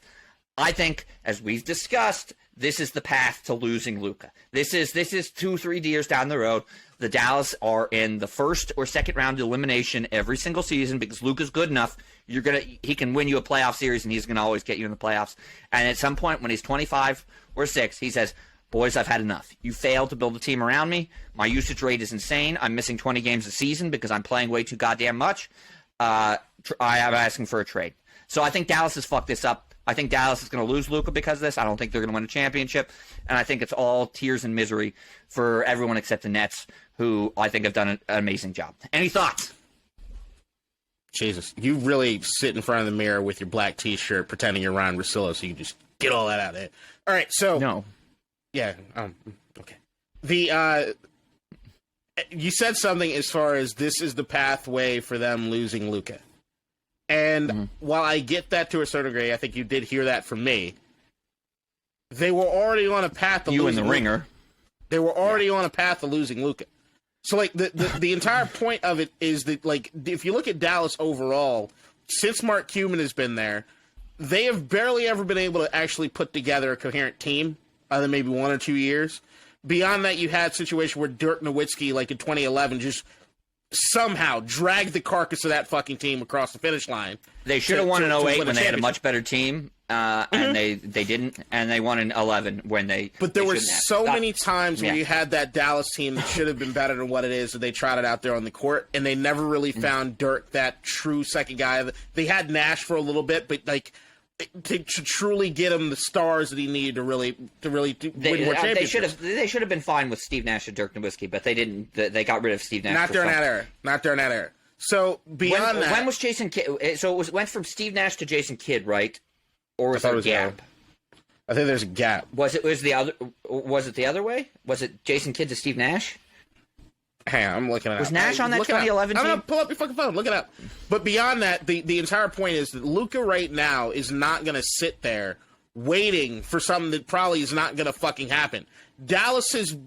I think, as we've discussed, this is the path to losing Luka. This is 2-3 years down the road. The Dallas are in the first or second round elimination every single season because Luka's good enough. He can win you a playoff series, and he's going to always get you in the playoffs. And at some point when he's 25 or 6, he says, boys, I've had enough. You failed to build a team around me. My usage rate is insane. I'm missing 20 games a season because I'm playing way too goddamn much. I am asking for a trade. So I think Dallas has fucked this up. I think Dallas is going to lose Luka because of this. I don't think they're going to win a championship. And I think it's all tears and misery for everyone except the Nets, who I think have done an amazing job. Any thoughts? Jesus, you really sit in front of the mirror with your black T-shirt pretending you're Ryan Russillo, so you just get all that out of it. All right, so no, yeah, okay. You said something as far as this is the pathway for them losing Luka, and while I get that to a certain degree, I think you did hear that from me. They were already on a path to losing Luka. Ringer. They were already on a path to losing Luka. So, like, the entire point of it is that, like, if you look at Dallas overall, since Mark Cuban has been there, they have barely ever been able to actually put together a coherent team, other than maybe 1 or 2 years. Beyond that, you had a situation where Dirk Nowitzki, like in 2011, just somehow dragged the carcass of that fucking team across the finish line. They should have won in 08 when they had a much better team, and they didn't, and they won in 11 when they. But there were so many times when you had that Dallas team that should have been better than what it is, that they trotted out there on the court, and they never really found Dirk, that true second guy. They had Nash for a little bit, but like to truly get him the stars that he needed to really win more championships. They should have been fine with Steve Nash and Dirk Nowitzki, but they didn't. They got rid of Steve Nash. Not during that era. So beyond that, when was Jason Kidd? So it went from Steve Nash to Jason Kidd, right? Or was there a gap? I think there's a gap. Was it the other way? Was it Jason Kidd to Steve Nash? Hang on, I'm looking it up. Was Nash on that 2011 team? I'm going to pull up your fucking phone. Look it up. But beyond that, the entire point is that Luka right now is not going to sit there waiting for something that probably is not going to fucking happen. Dallas is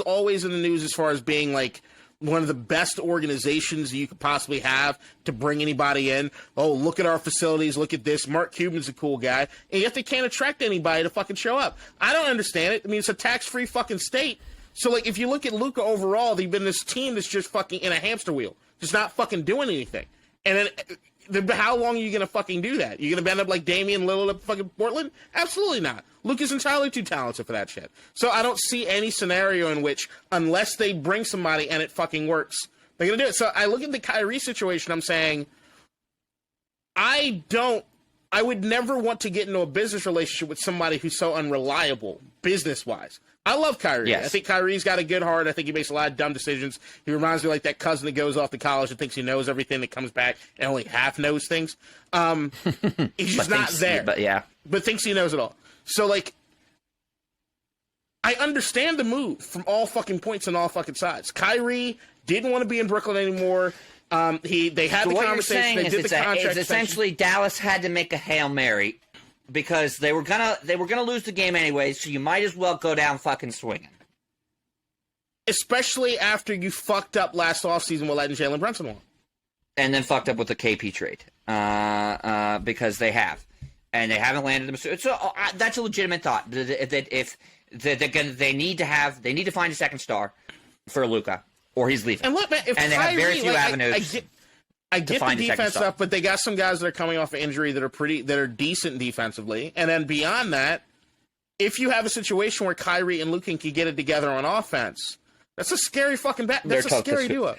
always in the news as far as being like one of the best organizations you could possibly have to bring anybody in. Oh, look at our facilities. Look at this. Mark Cuban's a cool guy. And yet they can't attract anybody to fucking show up. I don't understand it. I mean, it's a tax-free fucking state. So, like, if you look at Luka overall, they've been this team that's just fucking in a hamster wheel. Just not fucking doing anything. And then how long are you going to fucking do that? You're going to end up like Damian Lillard at fucking Portland? Absolutely not. Luka's entirely too talented for that shit. So I don't see any scenario in which, unless they bring somebody and it fucking works, they're going to do it. So I look at the Kyrie situation, I'm saying, I would never want to get into a business relationship with somebody who's so unreliable, business-wise. I love Kyrie. Yes. I think Kyrie's got a good heart. I think he makes a lot of dumb decisions. He reminds me like that cousin that goes off to college and thinks he knows everything that comes back and only half knows things. He's just not there. But thinks he knows it all. So, like, I understand the move from all fucking points and all fucking sides. Kyrie didn't want to be in Brooklyn anymore. They had the conversation. They did the contract. It's essentially Dallas had to make a Hail Mary because they were gonna lose the game anyway. So you might as well go down fucking swinging. Especially after you fucked up last offseason with letting Jalen Brunson walk. And then fucked up with the KP trade because they have. And they haven't landed them. So that's a legitimate thought. They need to find a second star for Luka, or he's leaving. And look, man, if and they have very few avenues. I get the defense stuff, but they got some guys that are coming off of injury that are decent defensively. And then beyond that, if you have a situation where Kyrie and Luka can get it together on offense, that's a scary fucking bet. That's a scary duo.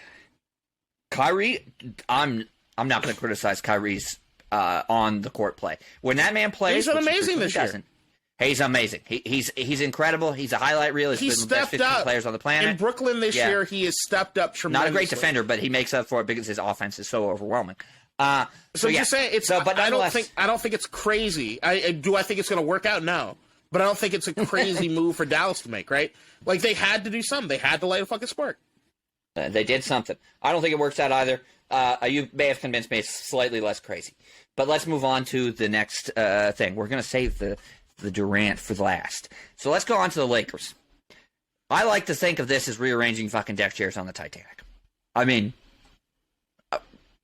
Kyrie, I'm not going to criticize Kyrie's on the court play. When that man plays, he's amazing this year. He's amazing. He's incredible. He's a highlight reel. He's one of the best 15 players on the planet. In Brooklyn this year, he has stepped up tremendously. Not a great defender, but he makes up for it because his offense is so overwhelming. Just saying, I don't think it's crazy. Do I think it's going to work out? No. But I don't think it's a crazy move for Dallas to make, right? Like, they had to do something. They had to light a fucking spark. They did something. I don't think it works out either. You may have convinced me it's slightly less crazy. But let's move on to the next thing. We're going to save the Durant for last. So let's go on to the Lakers. I like to think of this as rearranging fucking deck chairs on the Titanic. I mean,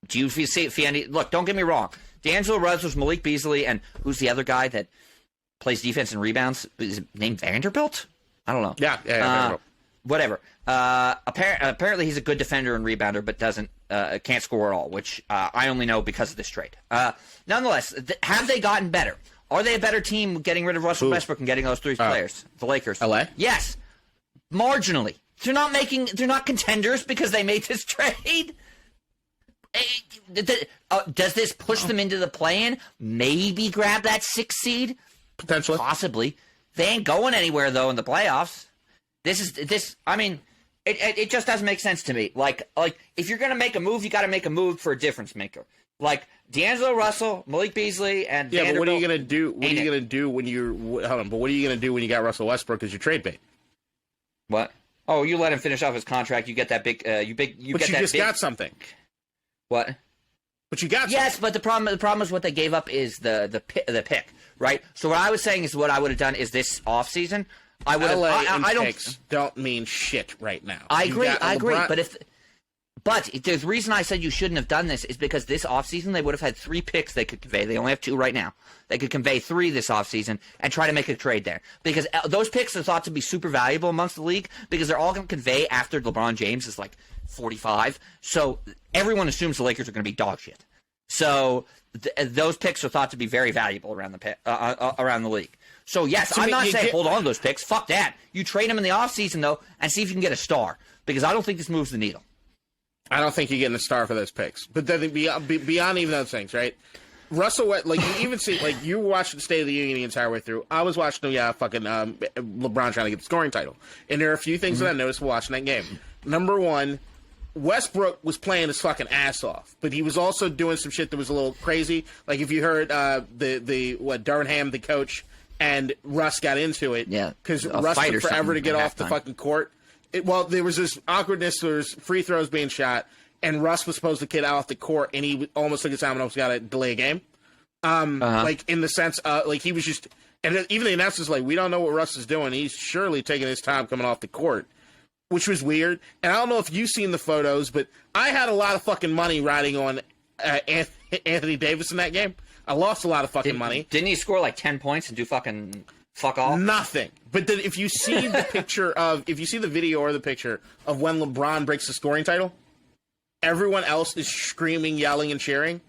do you see any... Look, don't get me wrong. D'Angelo Russell's Malik Beasley, and who's the other guy that plays defense and rebounds? Is it named Vanderbilt? I don't know. Yeah, Vanderbilt. Whatever. Apparently he's a good defender and rebounder, but can't score at all, which I only know because of this trade. Nonetheless, have they gotten better? Are they a better team getting rid of Russell Westbrook and getting those three players? The Lakers. LA? Yes. Marginally. They're not contenders because they made this trade. Does this push them into the play-in? Maybe grab that 6th seed? Potentially. Possibly. They ain't going anywhere though in the playoffs. I mean, it just doesn't make sense to me. Like if you're gonna make a move, you got to make a move for a difference maker. Like D'Angelo Russell, Malik Beasley, and Vanderbilt. But what are you gonna do? What are you gonna do when you got Russell Westbrook as your trade bait? What? Oh, you let him finish off his contract. You get that big. Got something. What? But you got something. Yes, but the problem is what they gave up is the pick, right? So what I was saying is what I would have done is this offseason. I would have. I don't mean shit right now. I agree. But the reason I said you shouldn't have done this is because this offseason they would have had 3 picks they could convey. They only have 2 right now. They could convey 3 this offseason and try to make a trade there. Because those picks are thought to be super valuable amongst the league because they're all going to convey after LeBron James is like 45. So everyone assumes the Lakers are going to be dog shit. So those picks are thought to be very valuable around the league. So, yes, I'm not saying hold on to those picks. Fuck that. You trade them in the offseason, though, and see if you can get a star. Because I don't think this moves the needle. I don't think you're getting a star for those picks. But then beyond even those things, right? Russell, like, you even see, like, you were watching the State of the Union the entire way through. I was watching fucking LeBron trying to get the scoring title. And there are a few things that I noticed watching that game. Number one, Westbrook was playing his fucking ass off, but he was also doing some shit that was a little crazy. Like, if you heard Durham, the coach, and Russ got into it. Yeah. Because Russ took forever to get off the fucking court. There was this awkwardness. There was free throws being shot, and Russ was supposed to get out off the court, and he almost took his time and almost got to delay a game. Like, in the sense, like, he was just And even the announcer's like, we don't know what Russ is doing. He's surely taking his time coming off the court, which was weird. And I don't know if you've seen the photos, but I had a lot of fucking money riding on Anthony Davis in that game. I lost a lot of fucking money. Didn't he score like 10 points and do fucking fuck all? Nothing. But then if you see the if you see the video or the picture of when LeBron breaks the scoring title, everyone else is screaming, yelling, and cheering.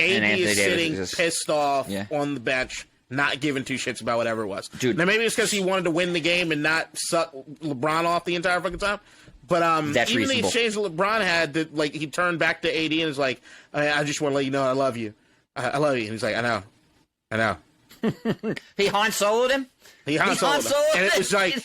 AD is sitting pissed off on the bench, not giving two shits about whatever it was. Dude. Now, maybe it's because he wanted to win the game and not suck LeBron off the entire fucking time. But That's even reasonable. the exchange that LeBron had, that like he turned back to AD and was like, I just want to let you know I love you. I love you. And he's like, I know. He Han Solo'd him? He Han Solo'd him. And it was like,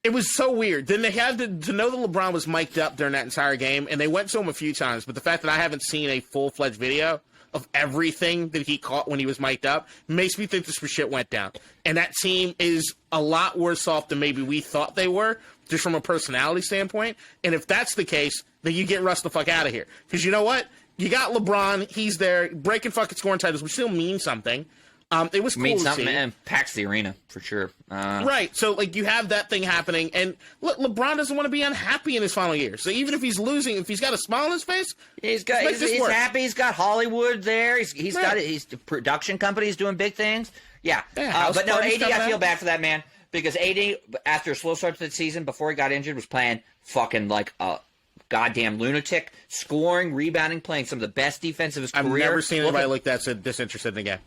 it was so weird. Then they had to know that LeBron was mic'd up during that entire game, and they went to him a few times. But the fact that I haven't seen a full-fledged video of everything that he caught when he was mic'd up makes me think this shit went down. And that team is a lot worse off than maybe we thought they were, just from a personality standpoint. And if that's the case, then you get Russ the fuck out of here. Because you know what? You got LeBron. He's there breaking fucking scoring titles, which still means something. It was cool to see. And packs the arena, for sure. Right. So, like, you have that thing happening. And look, LeBron doesn't want to be unhappy in his final year. So even if he's losing, if he's got a smile on his face, he's happy. He's got Hollywood there. He's got it. He's the production company's doing big things. Yeah. But no, AD, I feel bad for that man. Because AD, after a slow start to the season, before he got injured, was playing fucking like a goddamn lunatic, scoring, rebounding, playing some of the best defense of his career. I've never seen anybody like that so disinterested in the game.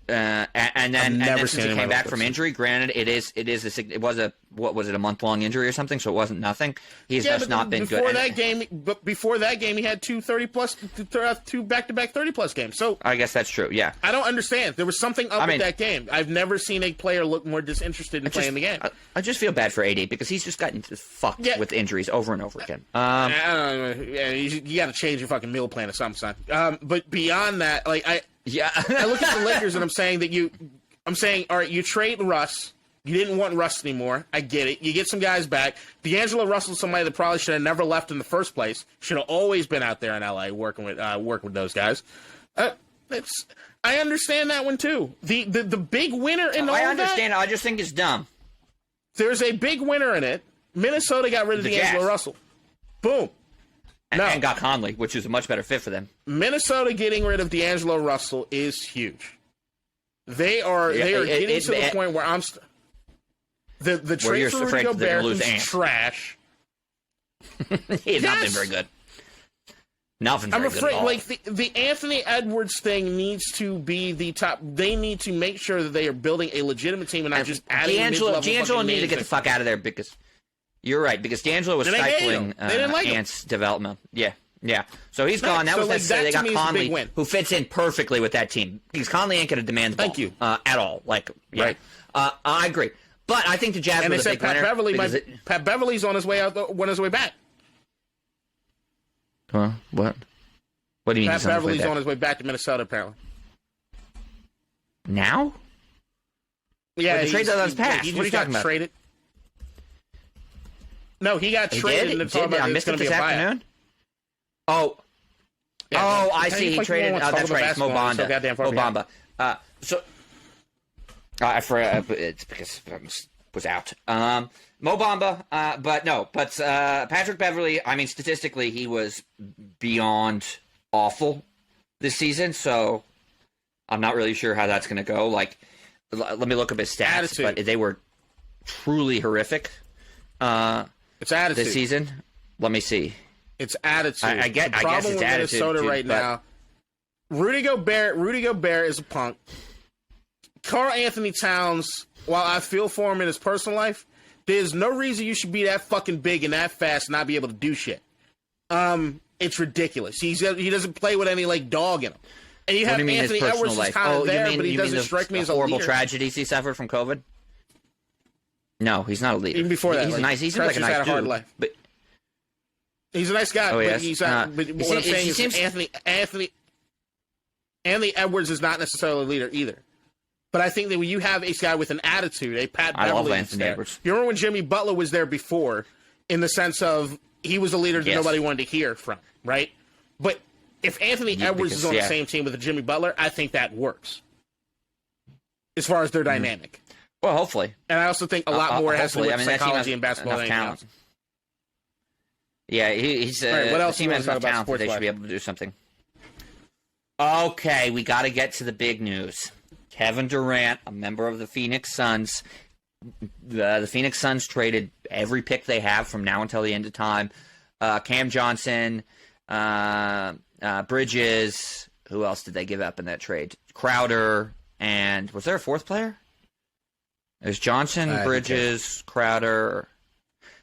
And then since he came back from injury, granted, it was a month-long injury or something, so it wasn't nothing. He's just not been good. Before that game, he had two back-to-back 30-plus games. So I guess that's true. Yeah, I don't understand. There was something up with that game. I've never seen a player look more disinterested in playing the game. I just feel bad for AD because he's just gotten fucked with injuries over and over again. You got to change your fucking meal plan or something, son. But beyond that, like I look at the Lakers and I'm saying, all right, you trade Russ. You didn't want Russ anymore. I get it. You get some guys back. D'Angelo Russell's somebody that probably should have never left in the first place. Should have always been out there in LA working with those guys. I understand that one too. The big winner in all I of understand. that, I just think it's dumb. There's a big winner in it. Minnesota got rid of D'Angelo Russell. Boom. And got Conley, which is a much better fit for them. Minnesota getting rid of D'Angelo Russell is huge. They are getting to the point where the trade for Rudy Gobert is trash. He's not been very good. I'm afraid, like the Anthony Edwards thing needs to be the top. They need to make sure that they are building a legitimate team and not just adding D'Angelo needed to get the fuck out of there because you're right. Because D'Angelo was stifling Ant's development. Yeah. So he's gone. That was necessary. They got Conley, who fits in perfectly with that team. Because Conley ain't going to demand the ball at all. Right. I agree. But I think the Jazz and were the big winner. Pat Beverly's on his way out. On his way back. Huh? What? What do you mean? Pat Beverly's on his way back to Minnesota, apparently. Now? Yeah, the trade that was passed. What are you talking about? Traded. No, he got traded. I missed it this afternoon. Oh. Yeah, I see. He traded. That's right. Mo Bamba. I forgot. It's because I was out. Mo Bamba, but Patrick Beverly, I mean, statistically, he was beyond awful this season, so I'm not really sure how that's going to go. Like, let me look up his stats, but they were truly horrific it's attitude. This season. Let me see. It's attitude. I guess it's attitude. Minnesota right now. Rudy Gobert is a punk. Karl Anthony Towns, while I feel for him in his personal life, there's no reason you should be that fucking big and that fast and not be able to do shit. It's ridiculous. He doesn't play with any like dog in him. And you have Anthony Edwards is kind of there, but he doesn't strike me as a leader. Horrible tragedies he suffered from COVID. No, he's not a leader. Even before that, he's nice. He's like a nice had a hard dude, life. but he's a nice guy. But he's not. But what I'm saying is Anthony Edwards is not necessarily a leader either. But I think that when you have a guy with an attitude, a Pat Beverly, Edwards. You remember when Jimmy Butler was there before, in the sense of he was a leader that nobody wanted to hear from, right? But if Anthony Edwards is on the same team with Jimmy Butler, I think that works. as far as their dynamic. Well, hopefully. And I also think a lot more has to do with psychology and basketball than anything else. Yeah, he's right, what else the team has enough talent that they should be able to do something. Okay, we got to get to the big news. Kevin Durant, a member of the Phoenix Suns. The Phoenix Suns traded every pick they have from now until the end of time. Cam Johnson, Bridges. Who else did they give up in that trade? Crowder, and was there a fourth player? There's Johnson, Bridges, Crowder.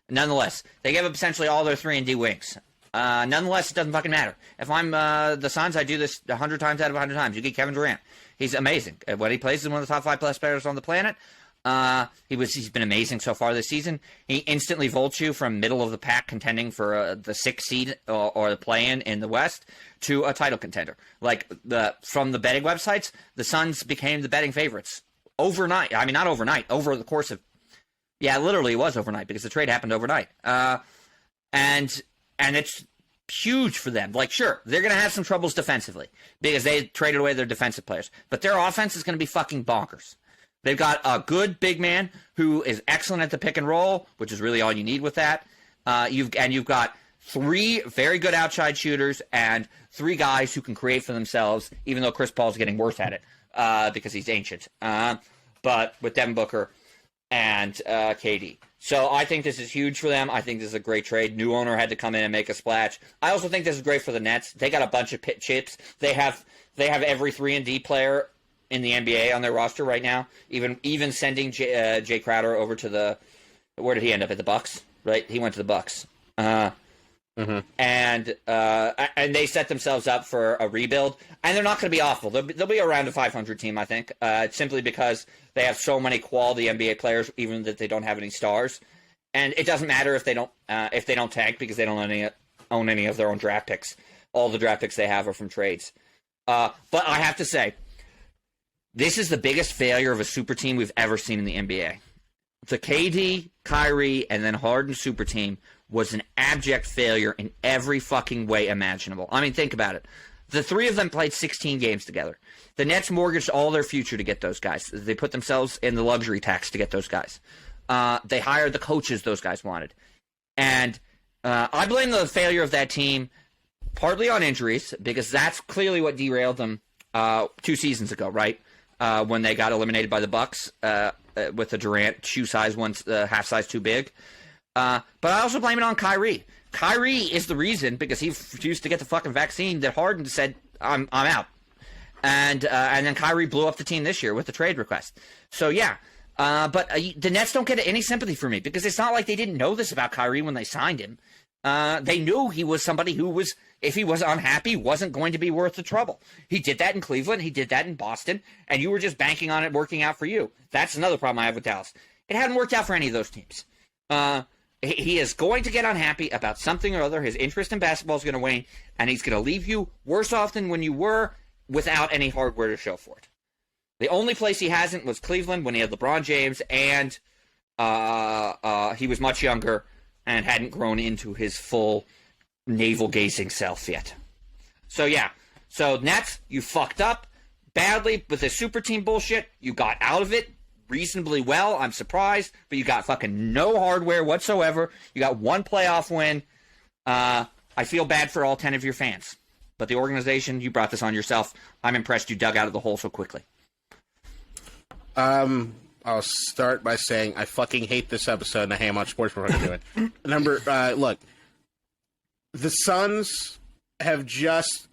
Nonetheless, they gave up essentially all their 3-and-D wings. Nonetheless, it doesn't fucking matter. If I'm the Suns, I do this 100 times out of 100 times. You get Kevin Durant. He's amazing. When he plays, he's one of the top 5 best players on the planet. He's been amazing so far this season. He instantly vaults you from middle of the pack contending for the 6th seed or the play-in in the West to a title contender. From the betting websites, the Suns became the betting favorites overnight. I mean, not overnight, over the course of, literally it was overnight because the trade happened overnight. And it's huge for them. Sure, they're going to have some troubles defensively because they traded away their defensive players, but their offense is going to be fucking bonkers. They've got a good big man who is excellent at the pick and roll, which is really all you need with that. You've got 3 very good outside shooters and 3 guys who can create for themselves, even though Chris Paul's getting worse at it because he's ancient. But with Devin Booker and KD. So I think this is huge for them. I think this is a great trade. New owner had to come in and make a splash. I also think this is great for the Nets. They got a bunch of chips. They have every 3-and-D player in the NBA on their roster right now. Even sending Jay Crowder over to where did he end up, at the Bucks? Right, he went to the Bucks. And they set themselves up for a rebuild, and they're not going to be awful. They'll be around a 500 team, I think, simply because they have so many quality NBA players, even that they don't have any stars. And it doesn't matter if they don't tank because they don't own any of their own draft picks. All the draft picks they have are from trades. But I have to say, this is the biggest failure of a super team we've ever seen in the NBA. The KD, Kyrie, and then Harden super team was an abject failure in every fucking way imaginable. I mean, think about it. The 3 of them played 16 games together. The Nets mortgaged all their future to get those guys. They put themselves in the luxury tax to get those guys. They hired the coaches those guys wanted. And I blame the failure of that team partly on injuries, because that's clearly what derailed them 2 seasons ago, right? When they got eliminated by the Bucks with the Durant shoe size, half size too big. But I also blame it on Kyrie. Kyrie is the reason, because he refused to get the fucking vaccine, that Harden said, I'm out. And then Kyrie blew up the team this year with the trade request. So, but the Nets don't get any sympathy for me, because it's not like they didn't know this about Kyrie when they signed him. They knew he was somebody who was, if he was unhappy, wasn't going to be worth the trouble. He did that in Cleveland. He did that in Boston. And you were just banking on it working out for you. That's another problem I have with Dallas. It hadn't worked out for any of those teams. He is going to get unhappy about something or other. His interest in basketball is going to wane, and he's going to leave you worse off than when you were, without any hardware to show for it. The only place he hasn't was Cleveland, when he had LeBron James, and he was much younger and hadn't grown into his full navel-gazing self yet. So Nets, you fucked up badly with this super team bullshit. You got out of it reasonably well. I'm surprised, but you got fucking no hardware whatsoever. You got 1 playoff win. I feel bad for all 10 of your fans, but the organization, you brought this on yourself. I'm impressed you dug out of the hole so quickly. I'll start by saying I fucking hate this episode, and I hate how much sports we're doing. Look, the Suns have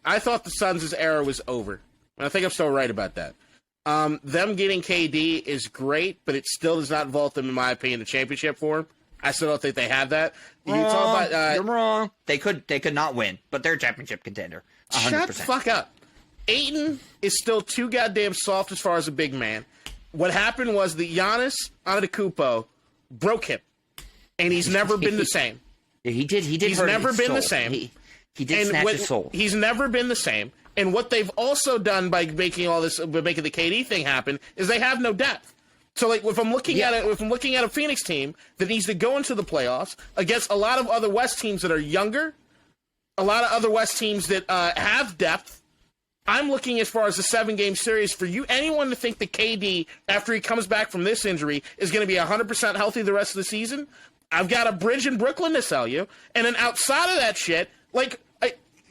I thought the Suns' era was over, and I think I'm still right about that. Them getting KD is great, but it still does not vault them, in my opinion, the championship form. I still don't think they have that. You're wrong. They could not win, but they're a championship contender. 100%. Shut the fuck up. Ayton is still too goddamn soft as far as a big man. What happened was that Giannis Antetokounmpo broke him, and he's never been the same. He did. He's never been the same. He did snatch his soul. He's never been the same. And what they've also done by making the KD thing happen is they have no depth. So, if I'm looking at a Phoenix team that needs to go into the playoffs against a lot of other West teams that are younger, a lot of other West teams that have depth, I'm looking as far as the 7-game series for you. Anyone to think that KD, after he comes back from this injury, is going to be 100% healthy the rest of the season? I've got a bridge in Brooklyn to sell you. And then outside of that shit, like,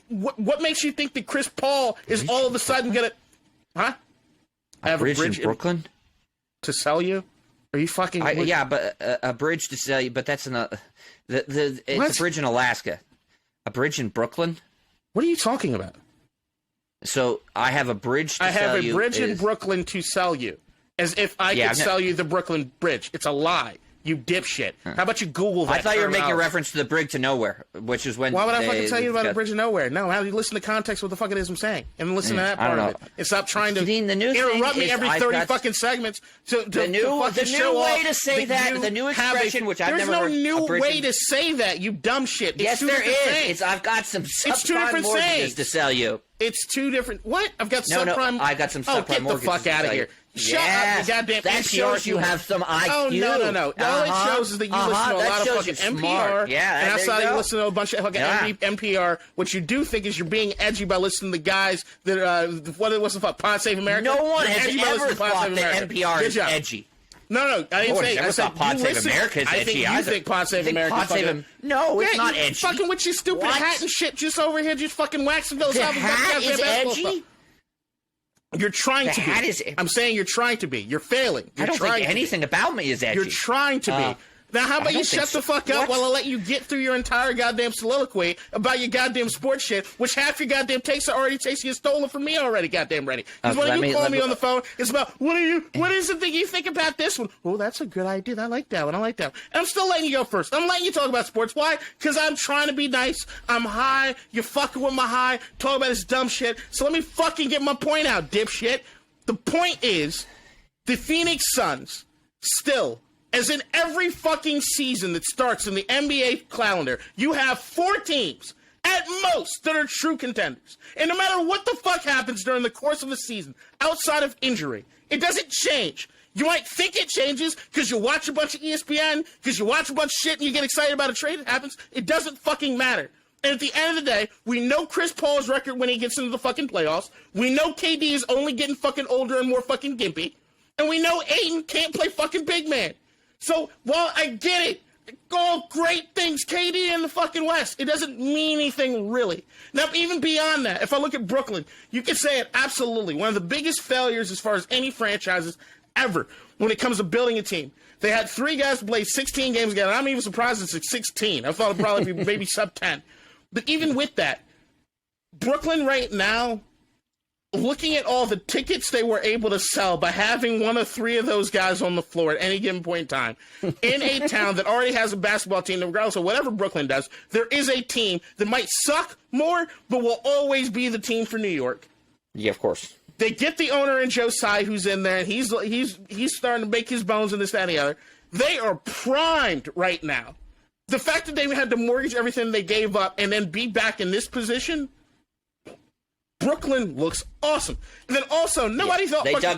what makes you think that Chris Paul is all of a sudden going to... Huh? I have a bridge in Brooklyn? To sell you? Are you fucking... yeah, but a bridge to sell you, but that's it's a bridge in Alaska. A bridge in Brooklyn? What are you talking about? So I have a bridge to sell you. I have a bridge in Brooklyn to sell you. As if I could sell you the Brooklyn Bridge. It's a lie. You dipshit. How about you Google that? I thought you were making a reference to the bridge to nowhere, which is when... Why would I fucking tell you about the bridge to nowhere? No, how do you listen to context what the fuck it is I'm saying? And listen to that part of it. And stop trying to interrupt me every 30 fucking segments the new way to say that, the new expression, which I've never heard... There's no new way to say that, you dumb shit. Yes, there is. I've got some subprime mortgages to sell you. It's two different... What? I've got subprime... No, I got some subprime mortgages. Get the fuck out of here. Shut up, you goddamn... That shows you have some IQ. Oh, no. All it shows is that you listen to a lot of fucking NPR. Yeah, and outside you listen to a bunch of fucking NPR. What you do think is you're being edgy by listening to guys that... what's the fuck? Pod Save America? No one has ever thought that NPR is edgy. No, I didn't say. I said Pod Save America is edgy. I think you think Pod Save America. No, it's not edgy. Fucking with your stupid hat and shit, just over here, just fucking waxing those out. The hat is edgy. You're trying to be. I'm saying you're trying to be. You're failing. I don't think anything about me is edgy. You're trying to be. Now, how about you shut the fuck up while I let you get through your entire goddamn soliloquy about your goddamn sports shit, which half your goddamn takes are already takes you stolen from me already, goddamn ready. Because when you call me on the phone, it's about, what is the thing you think about this one? Oh, that's a good idea. I like that one. And I'm still letting you go first. I'm letting you talk about sports. Why? Because I'm trying to be nice. I'm high. You're fucking with my high. Talking about this dumb shit. So let me fucking get my point out, dipshit. The point is, the Phoenix Suns still... As in every fucking season that starts in the NBA calendar, you have 4 teams, at most, that are true contenders. And no matter what the fuck happens during the course of a season, outside of injury, it doesn't change. You might think it changes because you watch a bunch of ESPN, because you watch a bunch of shit and you get excited about a trade that happens. It doesn't fucking matter. And at the end of the day, we know Chris Paul's record when he gets into the fucking playoffs. We know KD is only getting fucking older and more fucking gimpy. And we know Ayton can't play fucking big man. So, while I get it, all great things, KD in the fucking West, it doesn't mean anything really. Now, even beyond that, if I look at Brooklyn, you can say it absolutely. One of the biggest failures as far as any franchises ever when it comes to building a team. They had 3 guys play 16 games together. I'm even surprised it's 16. I thought it'd probably be maybe sub 10. But even with that, Brooklyn right now, looking at all the tickets they were able to sell by having one of 3 of those guys on the floor at any given point in time, in a town that already has a basketball team, regardless of whatever Brooklyn does, there is a team that might suck more, but will always be the team for New York. Yeah, of course. They get the owner in Joe Tsai, who's in there, and he's starting to make his bones in this, that, and the other. They are primed right now. The fact that they had to mortgage everything they gave up and then be back in this position, Brooklyn looks awesome. And then also, nobody thought fucking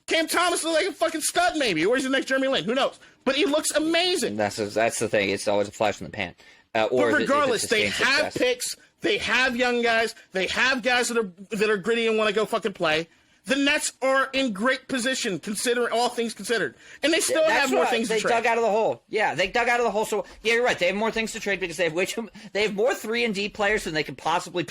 Cam Thomas looked like a fucking stud maybe, or he's the next Jeremy Lin, who knows? But he looks amazing. That's the thing. It's always a flash in the pan. But regardless, they have picks, they have young guys, they have guys that are gritty and want to go fucking play. The Nets are in great position, considering all things considered. And they still have more things to trade. They dug out of the hole. Yeah, they dug out of the hole. So, yeah, you're right. They have more things to trade because they have more 3 and D players than they can possibly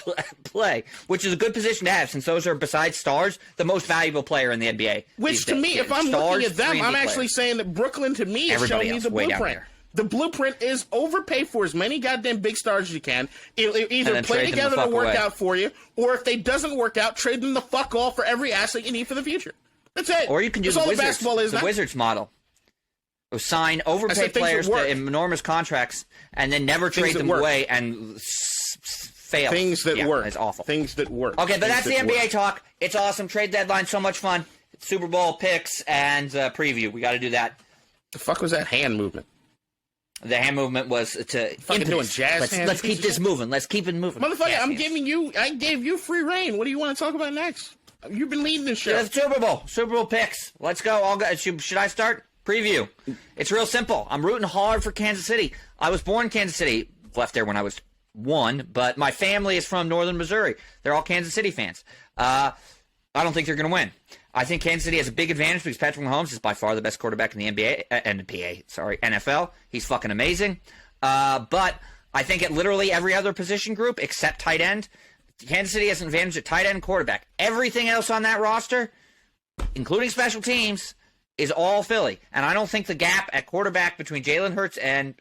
play, which is a good position to have since those are, besides stars, the most valuable player in the NBA. Which, to me, if I'm looking at them, I'm actually saying that Brooklyn, to me, is showing me the blueprint. The blueprint is overpay for as many goddamn big stars as you can. Either play together to work out for you, or if they doesn't work out, trade them the fuck off for every asset you need for the future. That's it. Or you can do the Wizards model. Sign overpay players to enormous contracts and then never trade them away and fail. Things that work. It's awful. Things that work. Okay, but that's the NBA talk. It's awesome. Trade deadline, so much fun. Super Bowl picks and preview. We got to do that. The fuck was that hand movement? The hand movement was to fucking doing jazz hands. Let's keep this moving. Let's keep it moving. Motherfucker, I gave you free reign. What do you want to talk about next? You've been leading this show. Yeah, Super Bowl picks. Let's go. Should I start? Preview. It's real simple. I'm rooting hard for Kansas City. I was born in Kansas City. Left there when I was won, but my family is from northern Missouri. They're all Kansas City fans. I don't think they're going to win. I think Kansas City has a big advantage because Patrick Mahomes is by far the best quarterback in the NFL. He's fucking amazing. But I think at literally every other position group except tight end, Kansas City has an advantage at tight end and quarterback. Everything else on that roster, including special teams, is all Philly. And I don't think the gap at quarterback between Jalen Hurts and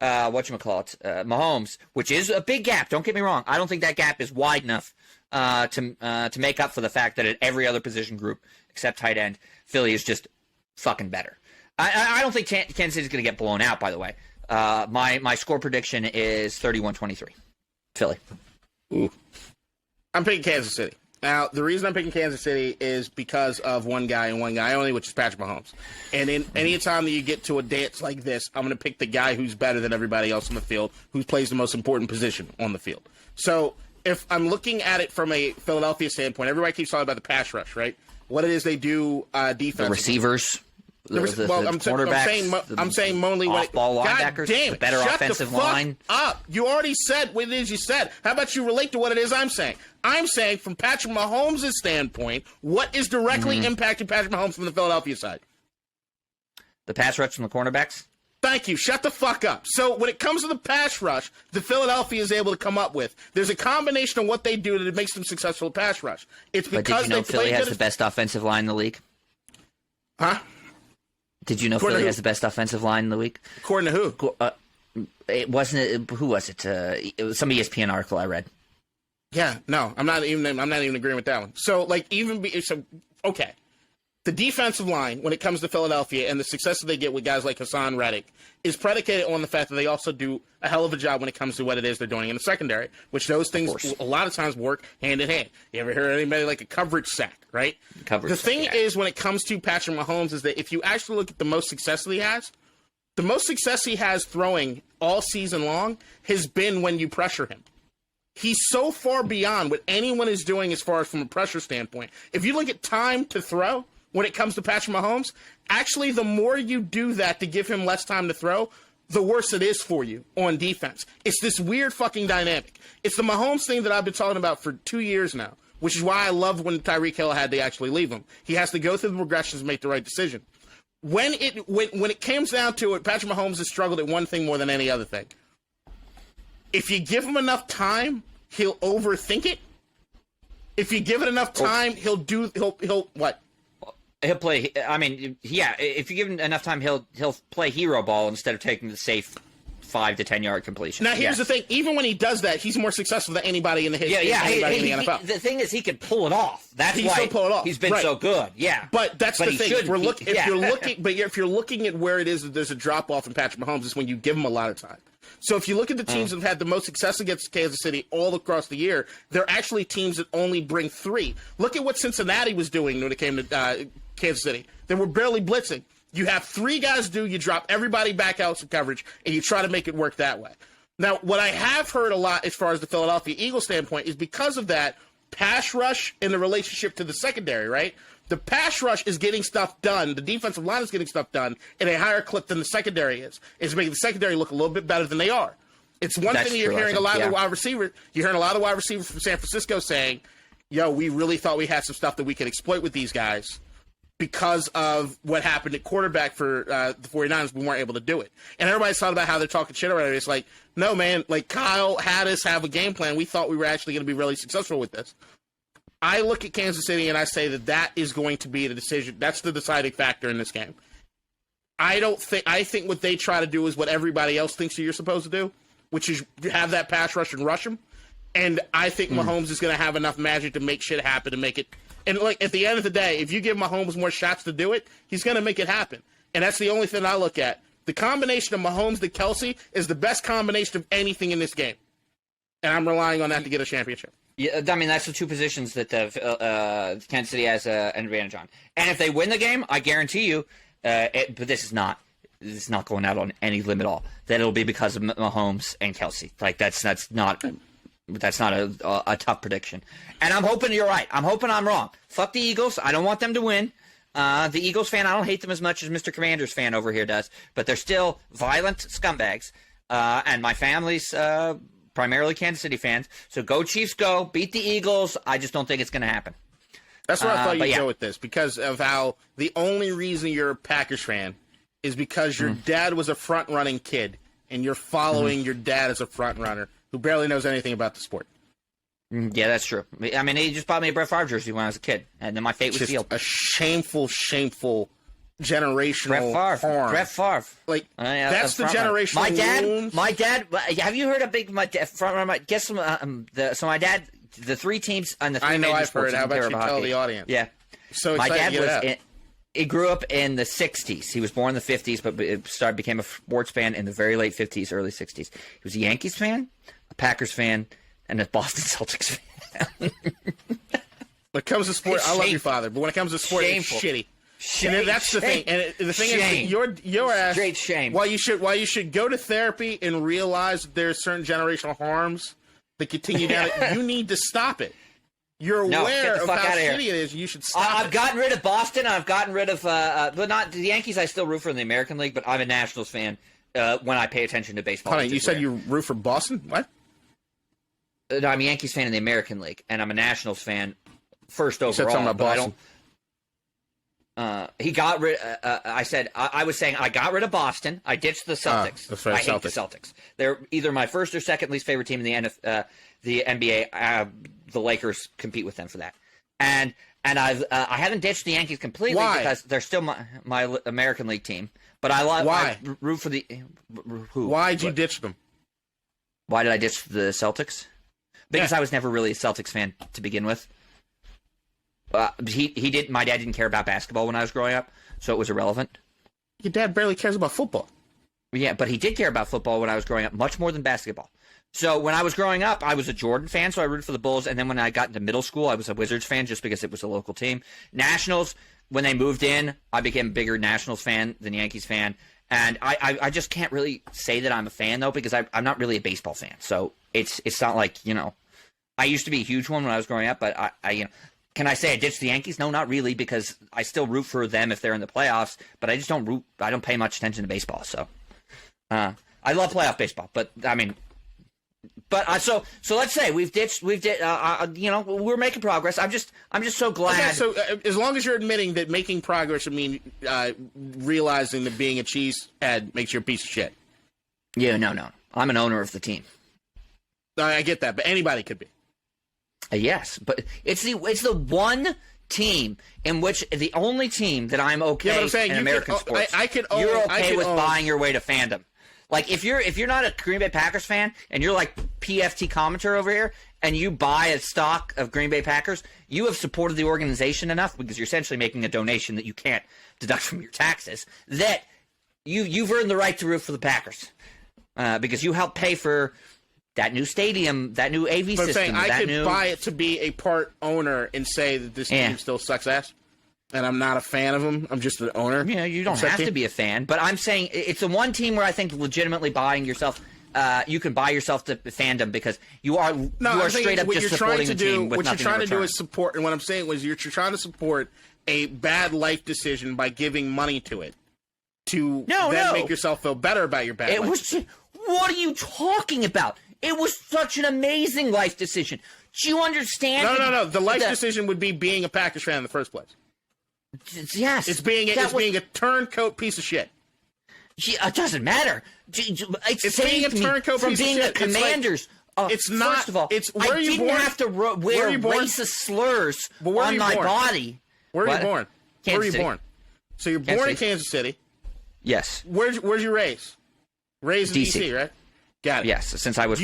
Mahomes, which is a big gap, don't get me wrong. I don't think that gap is wide enough to make up for the fact that at every other position group except tight end, Philly is just fucking better. I don't think Kansas City is going to get blown out, by the way. My score prediction is 31-23. Philly. Ooh. I'm picking Kansas City. Now, the reason I'm picking Kansas City is because of one guy and one guy only, which is Patrick Mahomes. And in any time that you get to a dance like this, I'm going to pick the guy who's better than everybody else on the field, who plays the most important position on the field. So if I'm looking at it from a Philadelphia standpoint, everybody keeps talking about the pass rush, right? What it is they do defensively. The receivers. I'm saying mainly off-ball linebackers, the better offensive line. Up. You already said what it is you said. How about you relate to what it is I'm saying? I'm saying from Patrick Mahomes' standpoint, what is directly impacting Patrick Mahomes from the Philadelphia side? The pass rush from the cornerbacks? Thank you. Shut the fuck up. So when it comes to the pass rush, the Philadelphia is able to come up with, there's a combination of what they do that makes them successful at pass rush. It's because but did you know Philly has the best offensive line in the league? Huh? Did you know Philly has the best offensive line in the week? According to who? It wasn't. Who was it? It was some ESPN article I read. Yeah, no, I'm not even agreeing with that one. So, okay. The defensive line, when it comes to Philadelphia and the success that they get with guys like Hassan Reddick, is predicated on the fact that they also do a hell of a job when it comes to what it is they're doing in the secondary, which those things a lot of times work hand in hand. You ever heard anybody like a coverage sack, right? The thing is, when it comes to Patrick Mahomes, is that if you actually look at the most success that he has, the most success he has throwing all season long has been when you pressure him. He's so far beyond what anyone is doing as far as from a pressure standpoint. If you look at time to throw, when it comes to Patrick Mahomes, actually the more you do that to give him less time to throw, the worse it is for you on defense. It's this weird fucking dynamic. It's the Mahomes thing that I've been talking about for 2 years now, which is why I love when Tyreek Hill had to actually leave him. He has to go through the progressions and make the right decision. When it comes down to it, Patrick Mahomes has struggled at one thing more than any other thing. If you give him enough time, he'll overthink it. If you give it enough time, he'll what? He'll play. I mean, yeah. If you give him enough time, he'll play hero ball instead of taking the safe 5 to 10 yard completion. Now, here's the thing: even when he does that, he's more successful than anybody in the history. Anybody in the NFL. The thing is, he can pull it off. That's why still pull it off. He's been so good. Yeah, but that's the thing. If you're looking at where it is that there's a drop off in Patrick Mahomes, is when you give him a lot of time. So if you look at the teams that have had the most success against Kansas City all across the year, they're actually teams that only bring 3. Look at what Cincinnati was doing when it came to Kansas City. They were barely blitzing. You have 3 guys you drop everybody back out some coverage, and you try to make it work that way. Now, what I have heard a lot as far as the Philadelphia Eagles standpoint is because of that pass rush in the relationship to the secondary, right? The pass rush is getting stuff done. The defensive line is getting stuff done at a higher clip than the secondary is. It's making the secondary look a little bit better than they are. It's one thing you're hearing a lot of the wide receivers. You're hearing a lot of wide receivers from San Francisco saying, yo, we really thought we had some stuff that we could exploit with these guys. Because of what happened at quarterback for the 49ers, we weren't able to do it. And everybody's talking about how they're talking shit around it. It's like, no, man, like Kyle had us have a game plan. We thought we were actually going to be really successful with this. I look at Kansas City and I say that is going to be the decision. That's the deciding factor in this game. I think what they try to do is what everybody else thinks you're supposed to do, which is have that pass rush and rush them. And I think Mahomes is going to have enough magic to make shit happen to make it. And like at the end of the day, if you give Mahomes more shots to do it, he's going to make it happen. And that's the only thing I look at. The combination of Mahomes to Kelsey is the best combination of anything in this game. And I'm relying on that to get a championship. Yeah, I mean, that's the 2 positions that Kansas City has an advantage on. And if they win the game, I guarantee you, but this is not going out on any limb at all, that it'll be because of Mahomes and Kelsey. Like, that's not a tough prediction. And I'm hoping you're right. I'm hoping I'm wrong. Fuck the Eagles. I don't want them to win. The Eagles fan, I don't hate them as much as Mr. Commander's fan over here does, but they're still violent scumbags. and my family's primarily Kansas City fans. So go Chiefs, go beat the Eagles. I just don't think it's going to happen. That's where I thought you'd yeah. go with this, because of how the only reason you're a Packers fan is because your dad was a front-running kid, and you're following your dad as a front-runner who barely knows anything about the sport. Yeah, that's true. I mean, he just bought me a Brett Favre jersey when I was a kid, and then my fate was Just sealed. a shameful generational harm. Brett Favre. Like, Yeah, that's the generational wound. My dad. Have you heard of front runner? Guess some. So my dad. The three teams on the three I know major I've sports heard. How about you tell tell the audience? Yeah. So My excited dad to get it out. he grew up in the 60s. He was born in the 50s, but became a sports fan in the very late 50s, early 60s. He was a Yankees fan, a Packers fan, and a Boston Celtics fan. When it comes to sport, I love your father, but when it comes to sport, Shameful. it's shitty. And that's the thing. And the thing is, your ass. Straight shame. While you should go to therapy and realize that there's certain generational harms that continue down it, you need to stop it. You're aware of how shitty it is. You should stop I've gotten rid of Boston. I've gotten rid of, but not the Yankees. I still root for in the American League, but I'm a Nationals fan when I pay attention to baseball. Hold on, you said you root for Boston? What? No, I'm a Yankees fan in the American League, and I'm a Nationals fan first overall. You said something about Boston. He got rid. I was saying I got rid of Boston. I ditched the Celtics. That's right, I hate the Celtics. They're either my first or second least favorite team in the NBA. The Lakers compete with them for that. And I haven't ditched the Yankees completely. Why? Because they're still my American League team. But I root for the who? Why'd you ditch them? Why did I ditch the Celtics? Because I was never really a Celtics fan to begin with. He did. My dad didn't care about basketball when I was growing up, so it was irrelevant. Your dad barely cares about football. Yeah, but he did care about football when I was growing up, much more than basketball. So when I was growing up, I was a Jordan fan, so I rooted for the Bulls. And then when I got into middle school, I was a Wizards fan just because it was a local team. Nationals, when they moved in, I became a bigger Nationals fan than Yankees fan. And I just can't really say that I'm a fan, though, because I'm not really a baseball fan. So it's not like, I used to be a huge one when I was growing up, but I can I say I ditched the Yankees? No, not really, because I still root for them if they're in the playoffs, but I just don't pay much attention to baseball. So I love playoff baseball, but I mean, so let's say we're making progress. I'm just so glad. Okay, so as long as you're admitting that making progress would mean realizing that being a cheesehead makes you a piece of shit. Yeah, no. I'm an owner of the team. I get that, but anybody could be. Yes, but it's the one team in which the only team that I'm okay but I'm saying in American sports. You're okay with buying your way to fandom. Like if you're not a Green Bay Packers fan and you're like PFT commenter over here and you buy a stock of Green Bay Packers, you have supported the organization enough because you're essentially making a donation that you can't deduct from your taxes that you've earned the right to root for the Packers because you helped pay for that new stadium, that new AV but system. I'm saying I could buy it to be a part owner and say that this team still sucks ass, and I'm not a fan of them. I'm just an owner. Yeah, you don't have to be a fan, but I'm saying it's the one team where I think legitimately buying yourself, you can buy yourself to fandom because you are straight up just supporting the team with nothing in return. What you're trying to do is support, and what I'm saying was you're trying to support a bad life decision by giving money to it to make yourself feel better about your bad life. What are you talking about? It was such an amazing life decision. Do you understand? No. The life decision would be being a Packers fan in the first place. Yes. It's being a turncoat piece of shit. It doesn't matter. It's being a turncoat from piece being of shit. the Commanders. It's not. First of all, it's where I you didn't born? have to wear racist slurs on my body. Where are you born? Kansas Where are you City. born? So you're born in Kansas City. Yes. Where's you raised? Raised in D.C., right? Got it. Yes, since I was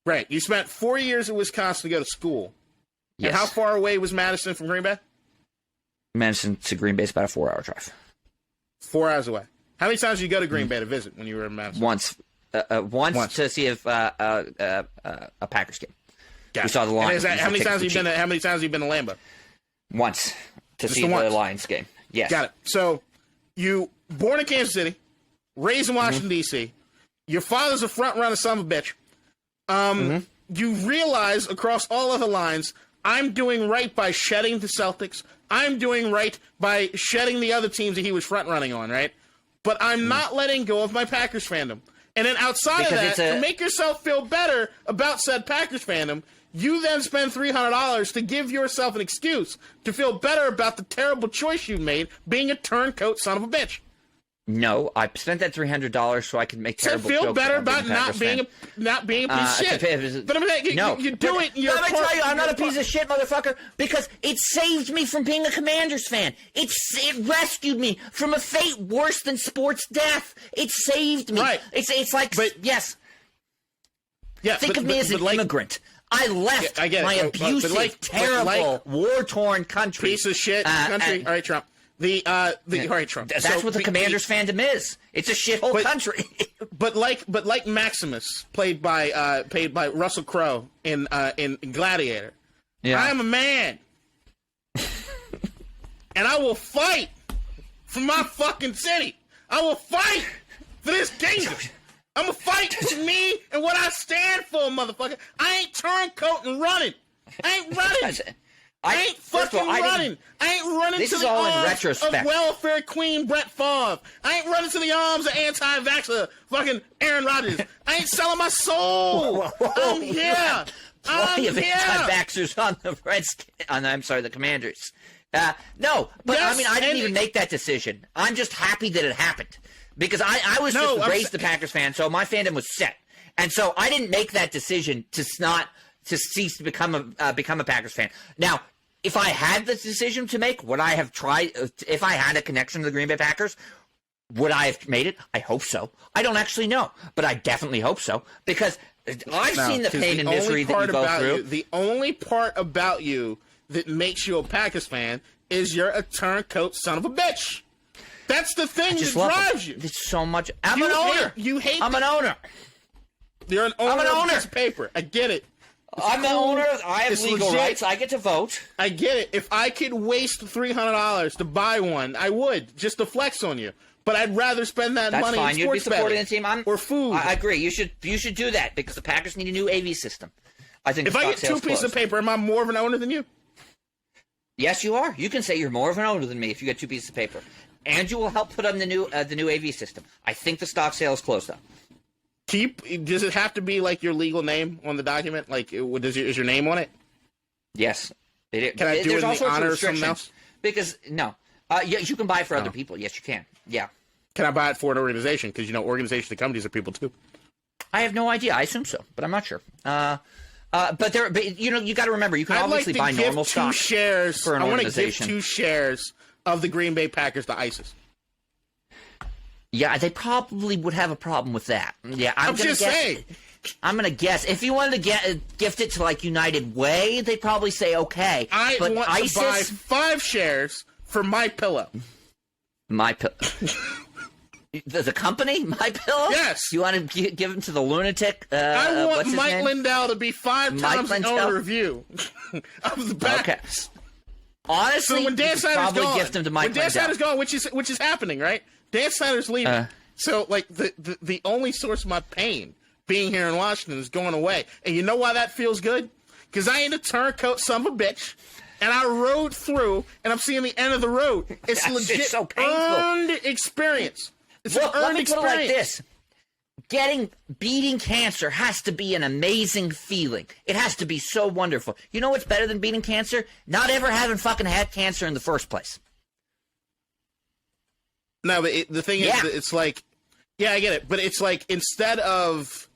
Right. You spent 4 years in Wisconsin to go to school. Yes. And how far away was Madison from Green Bay? Madison to Green Bay is about a 4-hour drive. 4 hours away. How many times did you go to Green Bay to visit when you were in Madison? Once to see if a Packers game. Got we saw the Lions. How many times have you been to Lambeau? Once to see the Lions game. Yes. Got it. So you born in Kansas City, raised in Washington D.C. Your father's a front runner son of a bitch. You realize across all of the lines, I'm doing right by shedding the Celtics. I'm doing right by shedding the other teams that he was front running on. Right. but I'm not letting go of my Packers fandom. And then outside of that, to make yourself feel better about said Packers fandom, you then spend $300 to give yourself an excuse to feel better about the terrible choice you made being a turncoat son of a bitch. No, I spent that $300 so I could make terrible jokes. So feel better about not being a piece of shit. But I mean, no, you do it. Let me tell you, I'm not a piece of shit, motherfucker, because it saved me from being a Commanders fan. It rescued me from a fate worse than sports death. It saved me. Right. It's like, yes. Yeah. Think of me as an immigrant. I left my abusive, terrible, war-torn country. Piece of shit country. All right, Trump. All right, Trump. That's what the Commanders fandom is. It's a shithole country. but like Maximus, played by Russell Crowe in Gladiator. Yeah. I am a man, and I will fight for my fucking city. I will fight for this kingdom. I'm gonna fight for me and what I stand for, motherfucker. I ain't turncoat and running. I ain't running. I ain't fucking running. I ain't running to the arms of welfare queen Brett Favre. I ain't running to the arms of anti-vaxxer fucking Aaron Rodgers. I ain't selling my soul. I'm here. I'm here. Anti-vaxxers on the the Commanders. No, but yes, I mean, I didn't even make that decision. I'm just happy that it happened because I was raised a Packers fan, so my fandom was set, and so I didn't make that decision to cease to become a Packers fan. Now, if I had the decision to make, would I have tried? If I had a connection to the Green Bay Packers, would I have made it? I hope so. I don't actually know, but I definitely hope so because I've seen the pain and misery that you go through. The only part about you that makes you a Packers fan is you're a turncoat son of a bitch. That's the thing that drives you. It's so much. I'm an owner. I'm an owner. You're an owner of a piece of paper. I get it. I'm an owner. I have legal rights. I get to vote. I get it. If I could waste $300 to buy one, I would, just to flex on you. But I'd rather spend that money on sports You'd be supporting the team. Or food. I agree. You should do that because the Packers need a new AV system. I think if I get two pieces of paper, am I more of an owner than you? Yes, you are. You can say you're more of an owner than me if you get two pieces of paper, and you will help put on the new AV system. I think the stock sale is closed up. Does it have to be like your legal name on the document? Like, is your name on it? Yes. Can I do it in the honor of someone else? Because yeah, you can buy it for other people. Yes, you can. Yeah. Can I buy it for an organization? Because organizations and companies are people too. I have no idea. I assume so, but I'm not sure. But you got to remember, you can obviously buy normal stock for an organization. I want to give 2 shares of the Green Bay Packers to ISIS. Yeah, they probably would have a problem with that. Yeah, I'm just saying. I'm going to guess. If you wanted to gift it to, like, United Way, they'd probably say okay. I want to buy 5 shares for My Pillow. My Pillow. The company? My Pillow? Yes. You want to give them to the lunatic? I want Mike Lindell to be 5 times the owner of you. Of the Packers. Okay. Honestly, so when Dan Snyder's gone, gift him to Mike when Dan Snyder's gone, which is happening, right? Dan Snyder's leaving. So, like, the only source of my pain being here in Washington is going away. And you know why that feels good? Because I ain't a turncoat son of a bitch. And I rode through, and I'm seeing the end of the road. It's legit so earned experience. It's an earned experience. Put it like this. Beating cancer has to be an amazing feeling. It has to be so wonderful. You know what's better than beating cancer? Not ever having fucking had cancer in the first place. No, but the thing is, it's like, yeah, I get it. But it's like, instead of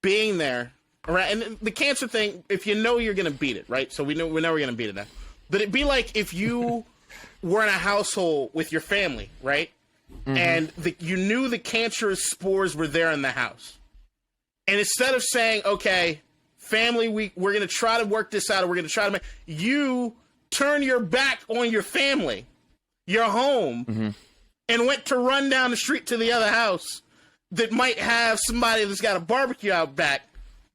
being there, right? And the cancer thing, if you know you're going to beat it, right? So we know we're going to beat it now. But it'd be like if you were in a household with your family, right? Mm-hmm. And you knew the cancerous spores were there in the house. And instead of saying, okay, family, we're going to try to work this out, or we're going to try to you turn your back on your family, your home, mm-hmm. and went to run down the street to the other house that might have somebody that's got a barbecue out back.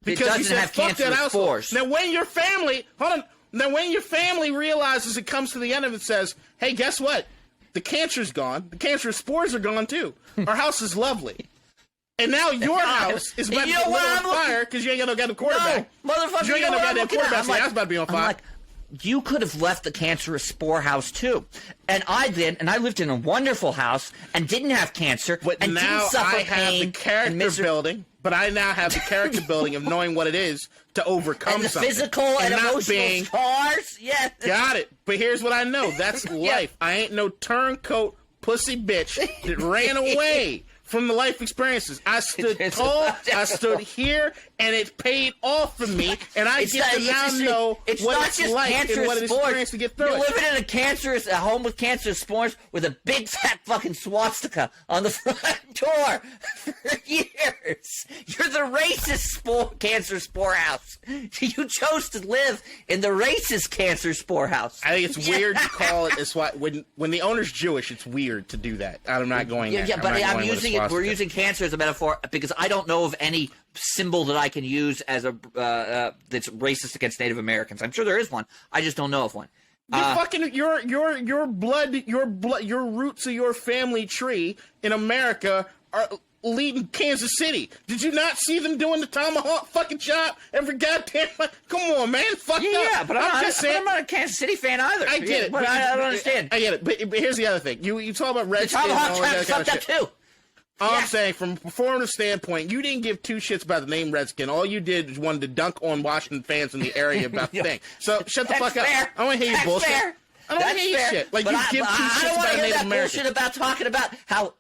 Because you said, fuck that house. Now, when your family, when your family realizes it comes to the end of it, says, hey, guess what? The cancer's gone. The cancerous spores are gone, too. Our house is lovely. And now your house is about to be lit on fire because you ain't got no goddamn quarterback. No, motherfucker, you ain't got no goddamn quarterback. So that's about to be on fire. you could have left the cancerous spore house too. And I did, and I lived in a wonderful house and didn't have cancer, But and now didn't suffer I have pain the character and misery. building. But I now have the character building of knowing what it is to overcome And the something. physical and not emotional being, scars. Yeah. Got it. But here's what I know. That's life. I ain't no turncoat pussy bitch that ran away from the life experiences. I stood tall, I stood here, and it paid off for me, and I get to now know what it's like and what it's experienced to get through You're it. living in a home with cancerous spores with a big fat fucking swastika on the front door for years. You're the racist cancer spore house. You chose to live in the racist cancer spore house. I think it's weird to call it. It's why when the owner's Jewish, it's weird to do that. I'm not going there. Yeah, but I'm using it. We're swastika. using cancer as a metaphor because I don't know of any symbol that I can use as a that's racist against Native Americans. I'm sure there is one. I just don't know of one. Your roots of your family tree in America are leading Kansas City. Did you not see them doing the tomahawk fucking chop every goddamn? Come on, man, fuck Yeah, but I'm just saying. I'm not a Kansas City fan either. I get it, but I don't understand. I get it, but here's the other thing. You talk about The Redskins and tomahawk all that chop kind of fucked shit. up too. All I'm saying, from a performative standpoint, you didn't give two shits about the name Redskin. All you did was wanted to dunk on Washington fans in the area about the thing. So shut the fuck up. Fair. I don't want to hear your bullshit. Fair. I don't want to hear your shit. Like, But you give two I shits don't want about to hear Native that Americans. bullshit about talking about how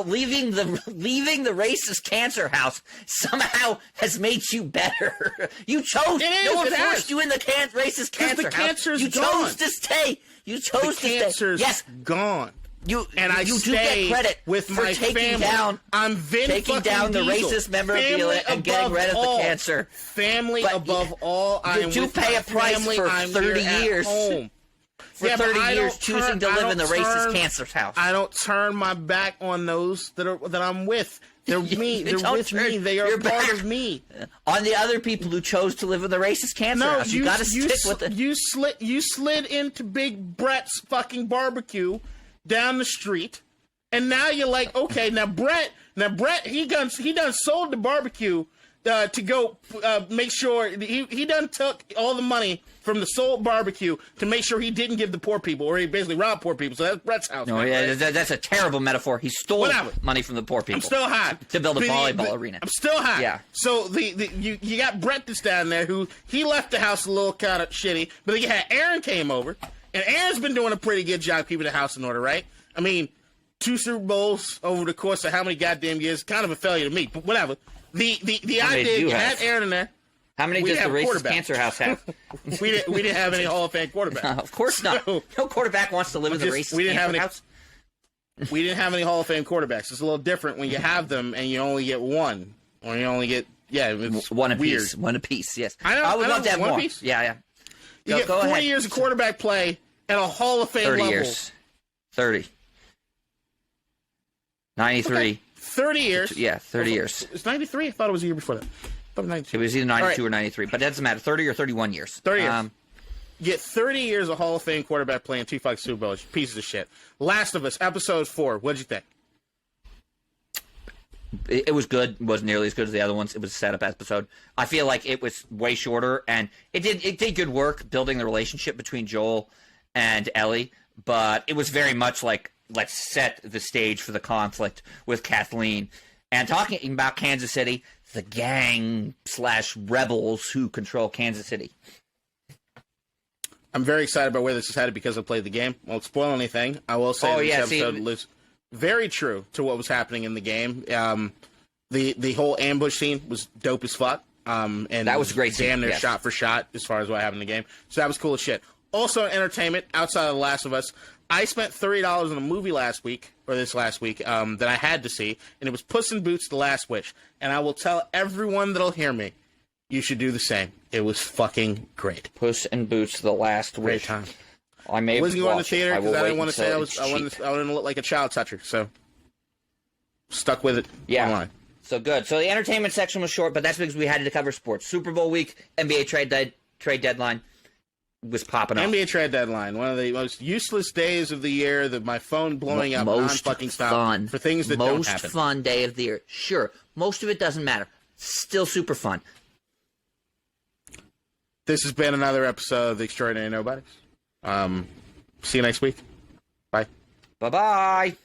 leaving the racist cancer house somehow has made you better. You chose. It is, No one it forced has. you in the racist cancer the house. cancer's You gone. chose to stay. You chose The to cancer's stay. Yes, gone. you I do stay get credit with for my taking family. down. I'm Vin Taking fucking down the Diesel. racist memorabilia Family and getting above rid of all. the cancer. Family But above all. I you am do with pay my a price family. for I'm 30 here at years. home. For Yeah, but 30 I years don't choosing to turn- I live in the don't racist turn- cancer's house. I don't turn my back on those that I'm with. They're me. They're don't with turn me. They are your part back of me. On the other people who chose to live in the racist cancer No, house. You got to stick with it. You slid into Big Brett's fucking barbecue down the street, and now you're like, okay, now Brett, he done sold the barbecue to go make sure he done took all the money from the sold barbecue to make sure he didn't give the poor people, or he basically robbed poor people. So that's Brett's house. No, now, yeah, right? that's a terrible metaphor. He stole Whatever. money from the poor people. I'm still hot to build a But- volleyball but arena. I'm still hot. Yeah. So you got Brett that's down there who he left the house a little kind of shitty, but then you had Aaron came over, and Aaron's been doing a pretty good job keeping the house in order, right? I mean, 2 Super Bowls over the course of how many goddamn years? Kind of a failure to me, but whatever. The How many idea do you you have? had Aaron in there. How many We does the didn't have a racist quarterback. cancer house have? We didn't have any Hall of Fame quarterbacks. Of course not. So- No quarterback wants to live in the racist we didn't have cancer any- house. We didn't have any Hall of Fame quarterbacks. It's a little different when you have them and you only get one, or you only get it's One weird. apiece. One apiece. Yes. I would love to have one more. apiece. Yeah, yeah. You get go 40 ahead. years of quarterback play at a Hall of Fame 30 level. years. 30. 93. Okay. 30 years. Yeah, 30 years. It's 93? I thought it was a year before that. I thought it was 92. It was either 92 All right. or 93, but that doesn't matter. 30 or 31 years. 30 years. You get 30 years of Hall of Fame quarterback playing 2 fucking Super Bowls. Pieces of shit. Last of Us, episode 4. What'd you think? It was good. It wasn't nearly as good as the other ones. It was a setup episode. I feel like it was way shorter, and it did good work building the relationship between Joel and Ellie, but it was very much like, let's set the stage for the conflict with Kathleen. And talking about Kansas City, the gang / rebels who control Kansas City. I'm very excited about where this is headed because I played the game. Won't spoil anything. I will say this episode was very true to what was happening in the game. The whole ambush scene was dope as fuck. And that was a great scene. Damn near yes. shot for shot as far as what happened in the game. So that was cool as shit. Also, entertainment outside of The Last of Us. I spent $30 on a movie this last week, that I had to see, and it was Puss in Boots: The Last Wish. And I will tell everyone that'll hear me, you should do the same. It was fucking great. Puss in Boots: The Last Wish. Great time. I may I wasn't going to the theater because I didn't want to say I wanted didn't look like a child toucher, so stuck with it. Yeah. Online. So good. So the entertainment section was short, but that's because we had to cover sports. Super Bowl week, NBA trade deadline was popping up. NBA trade deadline, one of the most useless days of the year. My phone blowing up non-fucking stop for things that don't happen. Most fun day of the year. Sure, most of it doesn't matter. Still super fun. This has been another episode of the Extraordinary Nobodies. See you next week. Bye. Bye-bye.